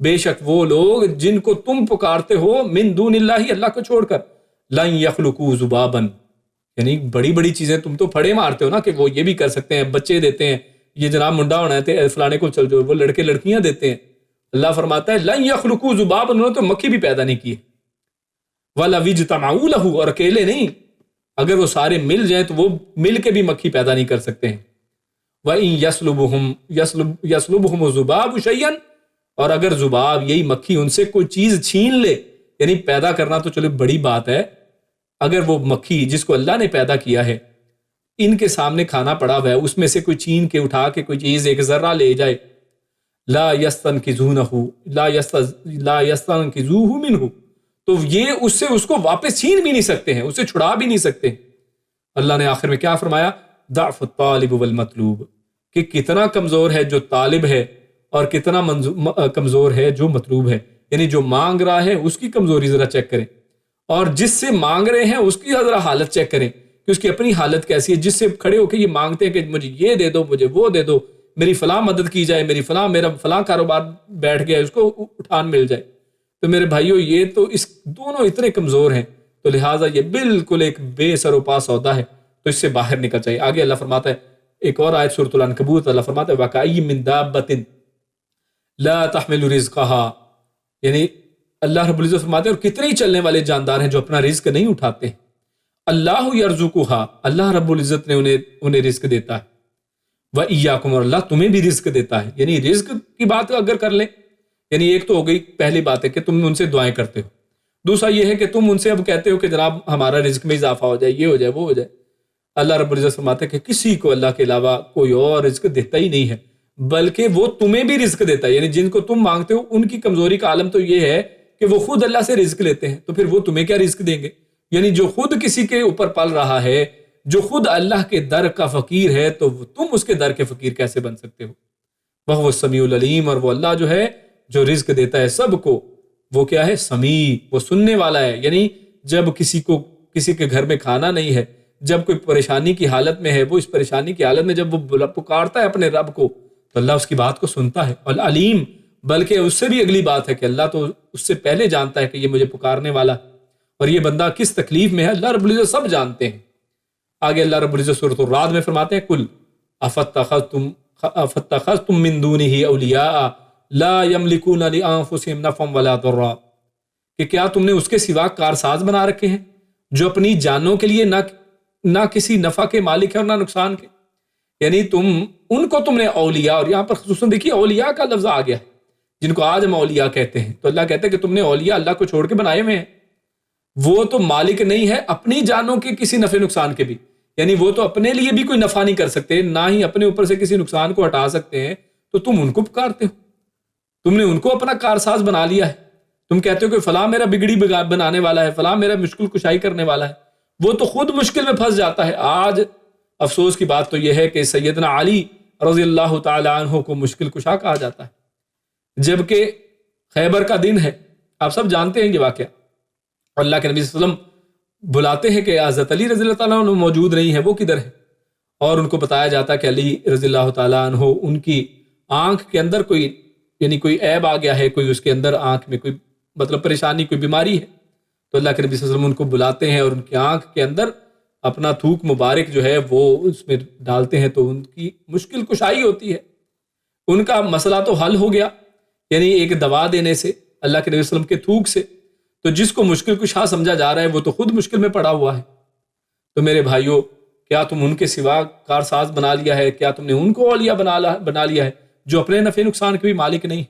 بے شک وہ لوگ جن کو تم پکارتے ہو من دون اللہ، اللہ کو چھوڑ کر، لن یخلقوا ذبابا، یعنی بڑی بڑی چیزیں تم تو پھڑے مارتے ہو نا کہ وہ یہ بھی کر سکتے ہیں، بچے دیتے ہیں، یہ جناب منڈا ہونا ہے فلانے کو چل جو، وہ لڑکے لڑکیاں دیتے ہیں. اللہ فرماتا ہے لن یخلقوا ذبابا، انہوں نے تو مکھی بھی پیدا نہیں کی. وَلَوِ اجْتَمَعُوا لَهُ، اور اکیلے نہیں، اگر وہ سارے مل جائیں تو وہ مل کے بھی مکھی پیدا نہیں کر سکتے ہیں. وَإِن يَسْلُبْهُمُ الذُّبَابُ شَيْئًا، اور اگر ذباب یہی مکھی ان سے کوئی چیز چھین لے، یعنی پیدا کرنا تو چلو بڑی بات ہے، اگر وہ مکھی جس کو اللہ نے پیدا کیا ہے ان کے سامنے کھانا پڑا ہوا ہے، اس میں سے کوئی چھین کے اٹھا کے کوئی چیز ایک ذرہ لے جائے، لا يستنقذوه منه، تو یہ اس کو واپس چھین بھی نہیں سکتے ہیں، اسے چھڑا بھی نہیں سکتے. اللہ نے آخر میں کیا فرمایا؟ ضعف الطالب والمطلوب، کہ کتنا کمزور ہے جو طالب ہے اور کتنا کمزور ہے جو مطلوب ہے. یعنی جو مانگ رہا ہے اس کی کمزوری ذرا چیک کریں، اور جس سے مانگ رہے ہیں اس کی ذرا حالت چیک کریں کہ اس کی اپنی حالت کیسی ہے. جس سے کھڑے ہو کے یہ مانگتے ہیں کہ مجھے یہ دے دو، مجھے وہ دے دو، میری فلاں مدد کی جائے، میرا فلاں کاروبار بیٹھ گیا اس کو اٹھان مل جائے، تو میرے بھائیو یہ تو اس دونوں اتنے کمزور ہیں، تو لہٰذا یہ بالکل ایک بے سر و پا سودا ہے، تو اس سے باہر نکل چاہیے. آگے اللہ فرماتا ہے ایک اور آیت سورۃ العنکبوت، اللہ فرماتا ہے وَكَأَيٍّ مِّن دَابَّةٍ لَا تَحْمِلُ رِزْقَهَا، یعنی اللہ رب العزت فرماتے ہیں اور کتنے ہی چلنے والے جاندار ہیں جو اپنا رزق نہیں اٹھاتے ہیں. اللہ یرزقھا، اللہ رب العزت نے انہیں رزق دیتا ہے. وَإِيَّاكُمْ، اور اللہ تمہیں بھی رزق دیتا ہے. یعنی رزق کی بات اگر کر لیں، یعنی ایک تو ہو گئی پہلی بات ہے کہ تم ان سے دعائیں کرتے ہو. دوسرا یہ ہے کہ تم ان سے اب کہتے ہو کہ جناب ہمارا رزق میں اضافہ ہو جائے، یہ ہو جائے، وہ ہو جائے. اللہ رب العزت فرماتے ہیں کہ کسی کو اللہ کے علاوہ کوئی اور رزق دیتا ہی نہیں ہے، بلکہ وہ تمہیں بھی رزق دیتا ہے. یعنی جن کو تم مانگتے ہو ان کی کمزوری کا عالم تو یہ ہے کہ وہ خود اللہ سے رزق لیتے ہیں، تو پھر وہ تمہیں کیا رزق دیں گے؟ یعنی جو خود کسی کے اوپر پل رہا ہے، جو خود اللہ کے در کا فقیر ہے، تو تم اس کے در کے فقیر کیسے بن سکتے ہو؟ وَهُوَ السَّمِيعُ الْعَلِيمُ، اور وہ اللہ جو ہے جو رزق دیتا ہے سب کو، وہ کیا ہے؟ سمیع، وہ سننے والا ہے. یعنی جب کسی کے گھر میں کھانا نہیں ہے، جب کوئی پریشانی کی حالت میں ہے، وہ اس پریشانی کی حالت میں جب وہ پکارتا ہے اپنے رب کو، تو اللہ اس کی بات کو سنتا ہے. اور علیم، بلکہ اس سے بھی اگلی بات ہے کہ اللہ تو اس سے پہلے جانتا ہے کہ یہ مجھے پکارنے والا اور یہ بندہ کس تکلیف میں ہے. اللہ رب العزت سب جانتے ہیں. آگے اللہ رب العزت سورۃ الرعد میں فرماتے ہیں کل افاتخذتم من دونه اولیاء لا یملکون لانفسهم نفعا ولا ضرا، کہ کیا تم نے اس کے سوا کارساز بنا رکھے ہیں جو اپنی جانوں کے لیے نہ کسی نفع کے مالک ہیں اور نہ نقصان کے. یعنی تم نے اولیاء، اور یہاں پر خصوصاً دیکھیے اولیاء کا لفظ آ گیا ہے، جن کو آج ہم اولیاء کہتے ہیں. تو اللہ کہتے ہیں کہ تم نے اولیاء اللہ کو چھوڑ کے بنائے ہوئے ہیں. وہ تو مالک نہیں ہے اپنی جانوں کے کسی نفع نقصان کے بھی. یعنی وہ تو اپنے لیے بھی کوئی نفع نہیں کر سکتے، نہ ہی اپنے اوپر سے کسی نقصان کو ہٹا سکتے ہیں. تو تم ان کو پکارتے ہو، تم نے ان کو اپنا کارساز بنا لیا ہے. تم کہتے ہو کہ فلاں میرا بگڑی بنانے والا ہے، فلاں میرا مشکل کشائی کرنے والا ہے. وہ تو خود مشکل میں پھنس جاتا ہے. آج افسوس کی بات تو یہ ہے کہ سیدنا علی رضی اللہ تعالی عنہ کو مشکل کشا کہا جاتا ہے، جبکہ خیبر کا دن ہے. آپ سب جانتے ہیں یہ واقعہ. اللہ کے نبی صلی اللہ علیہ وسلم بلاتے ہیں کہ حضرت علی رضی اللہ تعالیٰ عنہ موجود نہیں ہے، وہ کدھر ہے؟ اور ان کو بتایا جاتا ہے کہ علی رضی اللہ تعالیٰ عنہ ان کی آنکھ کے اندر کوئی عیب آ گیا ہے، کوئی اس کے اندر آنکھ میں کوئی مطلب پریشانی، کوئی بیماری ہے. تو اللہ کے نبی صلی اللہ علیہ وسلم ان کو بلاتے ہیں اور ان کی آنکھ کے اندر اپنا تھوک مبارک جو ہے وہ اس میں ڈالتے ہیں، تو ان کی مشکل کشائی ہوتی ہے. ان کا مسئلہ تو حل ہو گیا، یعنی ایک دوا دینے سے، اللہ کے نبی صلی اللہ علیہ وسلم کے تھوک سے. تو جس کو مشکل کشا سمجھا جا رہا ہے وہ تو خود مشکل میں پڑا ہوا ہے. تو میرے بھائیوں، کیا تم ان کے سوا کارساز بنا لیا ہے؟ کیا تم نے ان کو اولیاء بنا لیا ہے جو اپنے نفع نقصان کے بھی مالک نہیں؟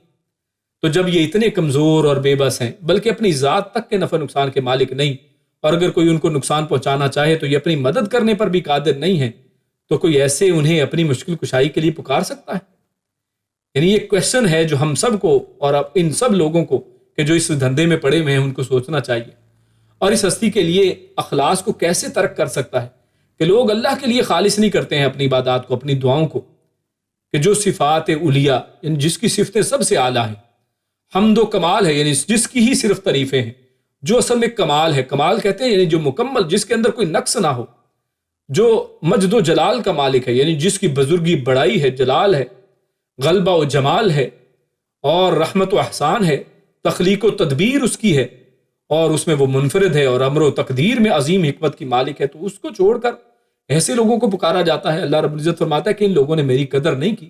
تو جب یہ اتنے کمزور اور بے بس ہیں، بلکہ اپنی ذات تک کے نفع نقصان کے مالک نہیں، اور اگر کوئی ان کو نقصان پہنچانا چاہے تو یہ اپنی مدد کرنے پر بھی قادر نہیں ہے، تو کوئی ایسے انہیں اپنی مشکل کشائی کے لیے پکار سکتا ہے؟ یعنی یہ کویسچن ہے جو ہم سب کو اور ان سب لوگوں کو کہ جو اس دھندے میں پڑے ہوئے ہیں ان کو سوچنا چاہیے. اور اس ہستی کے لیے اخلاص کو کیسے ترک کر سکتا ہے کہ لوگ اللہ کے لیے خالص نہیں کرتے ہیں اپنی عبادات کو، اپنی دعاؤں کو، کہ جو صفات اولیاء، یعنی جس کی صفتیں سب سے اعلیٰ ہیں، حمد و کمال ہے، یعنی جس کی ہی صرف تعریفیں ہیں، جو اصل میں کمال ہے. کمال کہتے ہیں یعنی جو مکمل، جس کے اندر کوئی نقص نہ ہو، جو مجد و جلال کا مالک ہے، یعنی جس کی بزرگی، بڑائی ہے، جلال ہے، غلبہ و جمال ہے، اور رحمت و احسان ہے، تخلیق و تدبیر اس کی ہے، اور اس میں وہ منفرد ہے، اور امر و تقدیر میں عظیم حکمت کی مالک ہے. تو اس کو چھوڑ کر ایسے لوگوں کو پکارا جاتا ہے. اللہ رب العزت فرماتا ہے کہ ان لوگوں نے میری قدر نہیں کی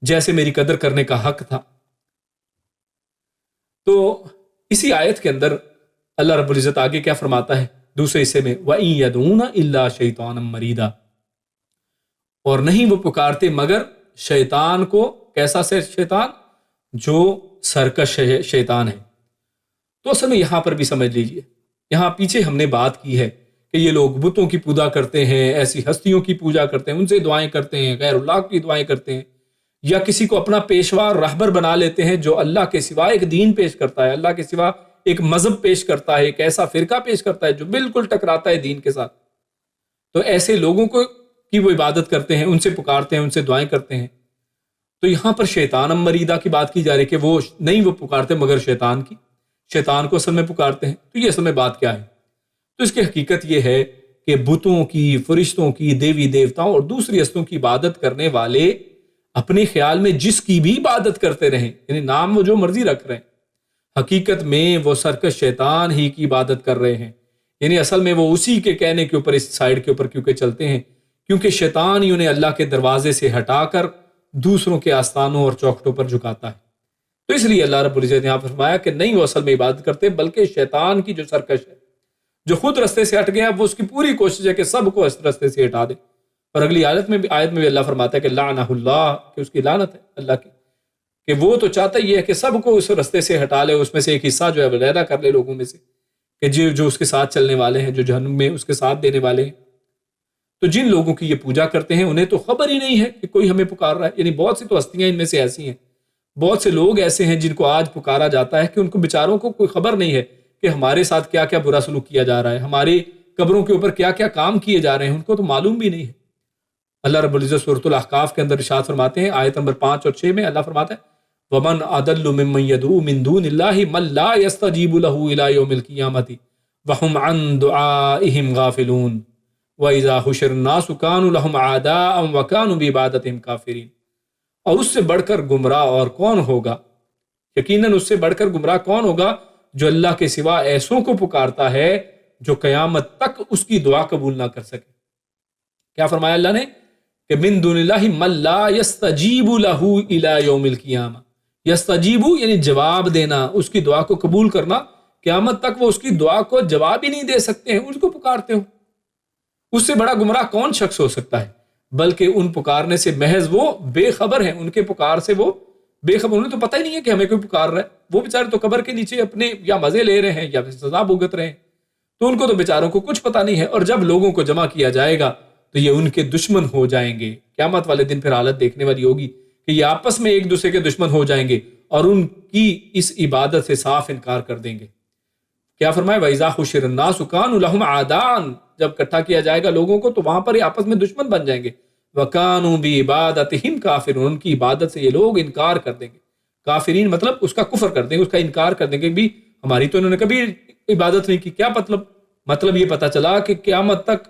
جیسے میری قدر کرنے کا حق تھا. تو اسی آیت کے اندر اللہ رب العزت آگے کیا فرماتا ہے دوسرے حصے میں، وَإِن يَدْعُونَ إِلَّا شَيْطَانًا مَرِيدًا، اور نہیں وہ پکارتے مگر شیطان کو. کیسا شیطان؟ جو سرکش شیطان ہے. تو اصل میں یہاں پر بھی سمجھ لیجئے، یہاں پیچھے ہم نے بات کی ہے کہ یہ لوگ بتوں کی پوجا کرتے ہیں، ایسی ہستیوں کی پوجا کرتے ہیں، ان سے دعائیں کرتے ہیں، غیر اللہ کی دعائیں کرتے ہیں، یا کسی کو اپنا پیشوا رہبر بنا لیتے ہیں جو اللہ کے سوا ایک دین پیش کرتا ہے، اللہ کے سوا ایک مذہب پیش کرتا ہے، ایک ایسا فرقہ پیش کرتا ہے جو بالکل ٹکراتا ہے دین کے ساتھ. تو ایسے لوگوں کی وہ عبادت کرتے ہیں، ان سے پکارتے ہیں، ان سے دعائیں کرتے ہیں. تو یہاں پر شیطان مریدہ کی بات کی جا رہی ہے کہ وہ نہیں وہ پکارتے مگر شیطان کو اصل میں پکارتے ہیں. تو یہ اصل میں بات کیا ہے؟ تو اس کی حقیقت یہ ہے کہ بتوں کی، فرشتوں کی، دیوی دیوتاؤں اور دوسری ہستیوں کی عبادت کرنے والے اپنے خیال میں جس کی بھی عبادت کرتے رہیں، یعنی نام وہ جو مرضی رکھ رہے ہیں، حقیقت میں وہ سرکش شیطان ہی کی عبادت کر رہے ہیں. یعنی اصل میں وہ اسی کے کہنے کے اوپر، اس سائیڈ کے اوپر کیونکہ چلتے ہیں، کیونکہ شیطان ہی انہیں اللہ کے دروازے سے ہٹا کر دوسروں کے آستانوں اور چوکھٹوں پر جھکاتا ہے. تو اس لیے اللہ رب العزت نے یہاں فرمایا کہ نہیں وہ اصل میں عبادت کرتے، بلکہ شیطان کی جو سرکش ہے، جو خود رستے سے ہٹ گیا، وہ اس کی پوری کوشش ہے کہ سب کو اس رستے سے ہٹا دے۔ اور اگلی آیت میں بھی اللہ فرماتا ہے کہ لعنہ اللہ، کہ اس کی لعنت ہے اللہ کی، کہ وہ تو چاہتا ہی ہے کہ سب کو اس رستے سے ہٹا لے، اس میں سے ایک حصہ جو ہے علیحدہ کر لے لوگوں میں سے، کہ جو اس کے ساتھ چلنے والے ہیں، جو جہنم میں اس کے ساتھ دینے والے ہیں۔ تو جن لوگوں کی یہ پوجا کرتے ہیں انہیں تو خبر ہی نہیں ہے کہ کوئی ہمیں پکار رہا ہے، یعنی بہت سی تو ہستیاں ان میں سے ایسی ہیں، بہت سے لوگ ایسے ہیں جن کو آج پکارا جاتا ہے کہ ان کو بیچاروں کو کوئی خبر نہیں ہے کہ ہمارے ساتھ کیا کیا برا سلوک کیا جا رہا ہے، ہماری قبروں کے اوپر کیا کیا کام کیے جا رہے ہیں، ان کو تو معلوم بھی نہیں ہے۔ اللہ رب العزت سورۃ الاحقاف کے اندر ارشاد فرماتے ہیں، آیت نمبر 5 اور 6 میں اللہ فرماتا ہے وَمَنْ أَضَلُّ مِمَّنْ يَدْعُو مِن دُونِ اللَّهِ مَن لَّا يَسْتَجِيبُ لَهُ إِلَىٰ يَوْمِ الْقِيَامَةِ وَهُمْ عَن دُعَائِهِمْ غَافِلُونَ وَإِذَا حُشِرَ النَّاسُ كَانُوا لَهُمْ أَعْدَاءً وَكَانُوا بِعِبَادَتِهِمْ كَافِرِينَ۔ اور اس سے بڑھ کر گمراہ اور کون ہوگا، یقیناً اس سے بڑھ کر گمراہ کون ہوگا جو اللہ کے سوا ایسوں کو پکارتا ہے جو قیامت تک اس کی دعا قبول نہ کر سکے۔ کیا فرمایا اللہ نے کہ من دون اللہ من لا یستجیب لہ الی یوم القیامہ، یستجیب یعنی جواب دینا، اس کی دعا کو قبول کرنا، قیامت تک وہ اس کی دعا کو جواب ہی نہیں دے سکتے ہیں، اس کو پکارتے ہو۔ اس سے بڑا گمراہ کون شخص ہو سکتا ہے؟ بلکہ ان پکارنے سے محض وہ بے خبر ہیں، ان کے پکار سے وہ بے خبر، انہیں تو پتہ ہی نہیں ہے کہ ہمیں کوئی پکار رہا ہے، وہ بیچارے تو قبر کے نیچے اپنے یا مزے لے رہے ہیں یا سزا بھگت رہے ہیں، تو ان کو تو بیچاروں کو کچھ پتہ نہیں ہے۔ اور جب لوگوں کو جمع کیا جائے گا تو یہ ان کے دشمن ہو جائیں گے۔ قیامت والے دن پھر حالت دیکھنے والی ہوگی کہ یہ آپس میں ایک دوسرے کے دشمن ہو جائیں گے اور ان کی اس عبادت سے صاف انکار کر دیں گے۔ کیا فرمایا وَإِذَا حُشِرَ النَّاسُ كَانُوا لَهُمْ أَعْدَاءً، جب اکٹھا کیا جائے گا لوگوں کو تو وہاں پر یہ آپس میں دشمن بن جائیں گے۔ وَكَانُوا بِعِبَادَتِهِمْ كَافِرُونَ، ان کی عبادت سے یہ لوگ انکار کر دیں گے۔ کافرین مطلب اس کا کفر کر دیں گے، اس کا انکار کر دیں گے، بھی ہماری تو انہوں نے کبھی عبادت نہیں کی۔ کیا مطلب یہ پتہ چلا کہ قیامت تک،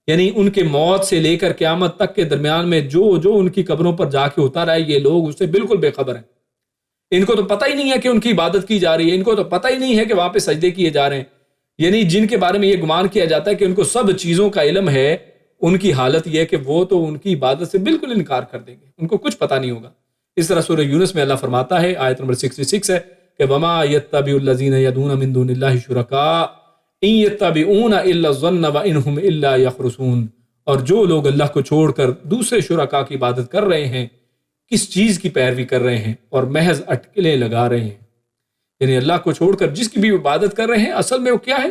یعنی ان کے موت سے لے کر قیامت تک کے درمیان میں جو ان کی قبروں پر جا کے ہوتا رہا ہے، یہ لوگ اس سے بالکل بے خبر ہیں۔ ان کو تو پتہ ہی نہیں ہے کہ ان کی عبادت کی جا رہی ہے، ان کو تو پتہ ہی نہیں ہے کہ وہاں پہ سجدے کیے جا رہے ہیں، یعنی جن کے بارے میں یہ گمان کیا جاتا ہے کہ ان کو سب چیزوں کا علم ہے، ان کی حالت یہ ہے کہ وہ تو ان کی عبادت سے بالکل انکار کر دیں گے، ان کو کچھ پتہ نہیں ہوگا۔ اس طرح سورہ یونس میں اللہ فرماتا ہے، آیت نمبر 66 ہے کہ وَمَا يَتَّبِعُ الَّذِينَ يَدْعُونَ مِن دُونِ اللَّهِ شُرَكَاءَ إِن يَتَّبِعُونَ إِلَّا الظَّنَّ وَإِنْ هُمْ إِلَّا يَخْرُصُونَ، اور جو لوگ اللہ کو چھوڑ کر دوسرے شرکاء کی عبادت کر رہے ہیں، کس چیز کی پیروی کر رہے ہیں؟ اور محض اٹکلیں لگا رہے ہیں۔ یعنی اللہ کو چھوڑ کر جس کی بھی عبادت کر رہے ہیں، اصل میں وہ کیا ہے؟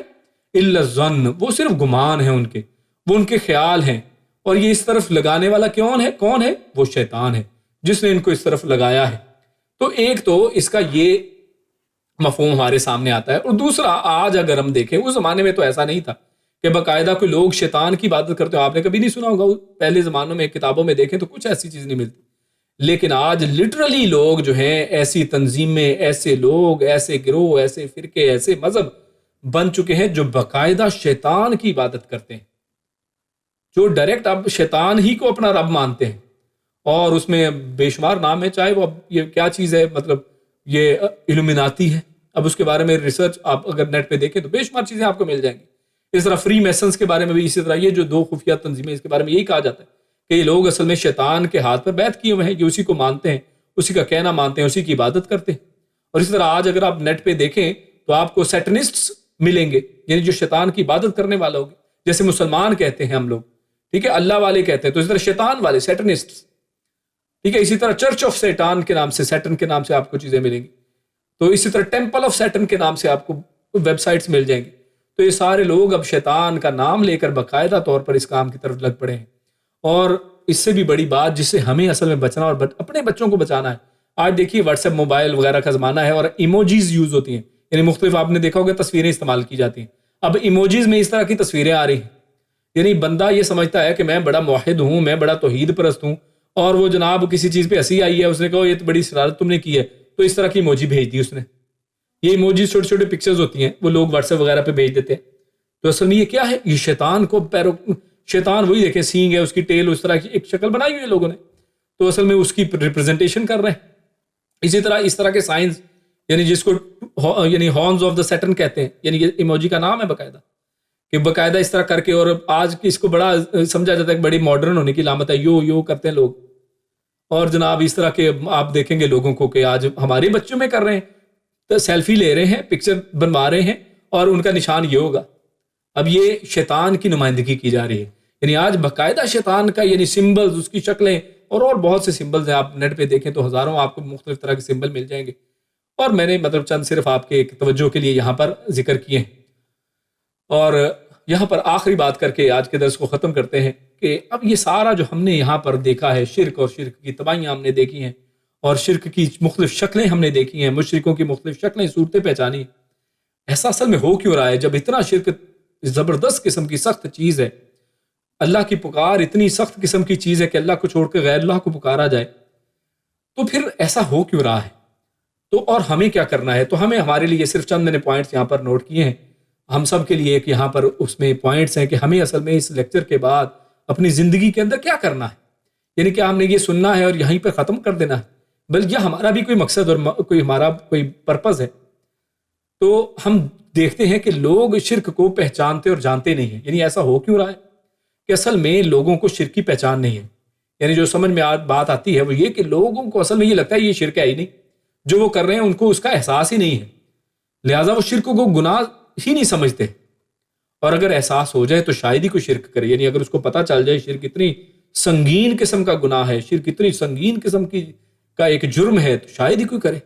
إِلَّا الظَّنَّ، وہ صرف گمان ہیں ان کے، وہ ان کے خیال ہیں۔ اور یہ اس طرف لگانے والا کون ہے؟ وہ شیطان ہے جس نے ان کو اس طرف لگایا ہے۔ تو ایک تو اس کا یہ مفہوم ہمارے سامنے آتا ہے، اور دوسرا آج اگر ہم دیکھیں، اس زمانے میں تو ایسا نہیں تھا کہ باقاعدہ کوئی لوگ شیطان کی عبادت کرتے ہو، آپ نے کبھی نہیں سنا ہوگا، پہلے زمانوں میں کتابوں میں دیکھیں تو کچھ ایسی چیز نہیں ملتی، لیکن آج لٹرلی لوگ جو ہیں، ایسی تنظیمیں، ایسے لوگ، ایسے گروہ، ایسے فرقے، ایسے مذہب بن چکے ہیں جو باقاعدہ شیطان کی عبادت کرتے ہیں، جو ڈائریکٹ اب شیطان ہی کو اپنا رب مانتے ہیں، اور اس میں بے شمار نام ہے، چاہے وہ اب یہ کیا چیز ہے، مطلب یہ الومناتی ہے، اب اس کے بارے میں ریسرچ آپ اگر نیٹ پہ دیکھیں تو بے شمار چیزیں آپ کو مل جائیں گی۔ اس طرح فری میسنز کے بارے میں بھی اسی طرح، یہ جو 2 خفیہ تنظیمیں، اس کے بارے میں یہی کہا جاتا ہے کہ یہ لوگ اصل میں شیطان کے ہاتھ پر بیعت کیے ہوئے ہیں، یہ اسی کو مانتے ہیں، اسی کا کہنا مانتے ہیں، اسی کی عبادت کرتے ہیں۔ اور اس طرح آج اگر آپ نیٹ پہ دیکھیں تو آپ کو سیٹنسٹس ملیں گے، یعنی جو شیطان کی عبادت کرنے والا ہوگا، جیسے مسلمان کہتے ہیں ہم لوگ، ٹھیک ہے، اللہ والے کہتے ہیں، تو اس طرح شیطان والے سیٹنسٹس، ٹھیک ہے، اسی طرح چرچ آف سیٹان کے نام سے، سیٹن کے نام سے آپ کو چیزیں ملیں گی، تو اسی طرح ٹیمپل آف سیٹن کے نام سے آپ کو ویب سائٹس مل جائیں گی۔ تو یہ سارے لوگ اب شیطان کا نام لے کر باقاعدہ طور پر اس کام کی طرف لگ پڑے ہیں۔ اور اس سے بھی بڑی بات جس سے ہمیں اصل میں بچنا اور اپنے بچوں کو بچانا ہے، آج دیکھیے واٹس ایپ، موبائل وغیرہ کا زمانہ ہے، اور ایموجیز یوز ہوتی ہیں، یعنی مختلف، آپ نے دیکھا ہوگا تصویریں استعمال کی جاتی ہیں، اب ایموجیز میں اس طرح کی تصویریں آ رہی ہیں، یعنی بندہ یہ سمجھتا ہے کہ میں بڑا موحد ہوں، میں بڑا توحید پرست ہوں، اور وہ جناب کسی چیز پہ ہنسی آئی ہے، اس نے کہا یہ تو بڑی شرارت تم نے کی ہے، تو اس طرح کی ایموجی بھیج دی اس نے۔ یہ ایموجی چھوٹے چھوٹے پکچرز ہوتی ہیں، وہ لوگ واٹس ایپ وغیرہ پہ بھیج دیتے ہیں، تو اصل میں یہ کیا ہے؟ یہ شیطان کو شیطان وہی دیکھیں، سینگ ہے، اس کی ٹیل، اس طرح کی ایک شکل بنائی ہوئی ہے لوگوں نے، تو اصل میں اس کی ریپرزنٹیشن کر رہے ہیں۔ اسی طرح اس طرح کے سائنس، یعنی جس کو یعنی ہارنز آف دا سیٹن کہتے ہیں، یعنی یہ ایموجی کا نام ہے باقاعدہ، کہ باقاعدہ اس طرح کر کے، اور آج اس کو بڑا سمجھا جاتا ہے کہ بڑی ماڈرن ہونے کی علامت ہے، یو کرتے ہیں لوگ، اور جناب اس طرح کے آپ دیکھیں گے لوگوں کو کہ آج ہمارے بچوں میں کر رہے ہیں، تو سیلفی لے رہے ہیں، پکچر بنوا رہے ہیں اور ان کا نشان یہ ہوگا. اب یہ شیطان کی نمائندگی کی جا رہی ہے. یعنی آج باقاعدہ شیطان کا یعنی سمبلز، اس کی شکلیں اور بہت سے سمبلز ہیں. آپ نیٹ پہ دیکھیں تو ہزاروں آپ کو مختلف طرح کے سمبل مل جائیں گے. اور میں نے مطلب چند صرف آپ کے توجہ کے لیے یہاں پر ذکر کیے ہیں. اور یہاں پر آخری بات کر کے آج کے درس کو ختم کرتے ہیں کہ اب یہ سارا جو ہم نے یہاں پر دیکھا ہے، شرک اور شرک کی تباہیاں ہم نے دیکھی ہیں، اور شرک کی مختلف شکلیں ہم نے دیکھی ہیں، مشرکوں کی مختلف شکلیں، صورتیں پہچانی. ایسا اصل میں ہو کیوں رہا ہے جب اتنا شرک زبردست قسم کی سخت چیز ہے؟ اللہ کی پکار اتنی سخت قسم کی چیز ہے کہ اللہ کو چھوڑ کے غیر اللہ کو پکارا جائے. تو پھر ایسا ہو کیوں رہا ہے؟ تو اور ہمیں کیا کرنا ہے؟ تو ہمیں ہمارے لیے صرف چند میں نے پوائنٹس یہاں پر نوٹ کیے ہیں. ہم سب کے لیے ایک یہاں پر اس میں پوائنٹس ہیں کہ ہمیں اصل میں اس لیکچر کے بعد اپنی زندگی کے اندر کیا کرنا ہے. یعنی کہ ہم نے یہ سننا ہے اور یہیں پر ختم کر دینا ہے، بلکہ ہمارا بھی کوئی مقصد اور کوئی ہمارا کوئی پرپز ہے. تو ہم دیکھتے ہیں کہ لوگ شرک کو پہچانتے اور جانتے نہیں ہیں. یعنی ایسا ہو کیوں رہا ہے کہ اصل میں لوگوں کو شرک کی پہچان نہیں ہے. یعنی جو سمجھ میں بات آتی ہے وہ یہ کہ لوگوں کو اصل میں یہ لگتا ہے یہ شرک ہے ہی نہیں، جو وہ کر رہے ہیں ان کو اس کا احساس ہی نہیں ہے، لہٰذا وہ شرک کو گناہ ہی نہیں سمجھتے. اور اگر احساس ہو جائے تو شاید ہی کوئی شرک کرے. یعنی اگر اس کو پتہ چل جائے شرک اتنی سنگین قسم کا گناہ ہے، شرک اتنی سنگین قسم کی کا ایک جرم ہے، تو شاید ہی کوئی کرے.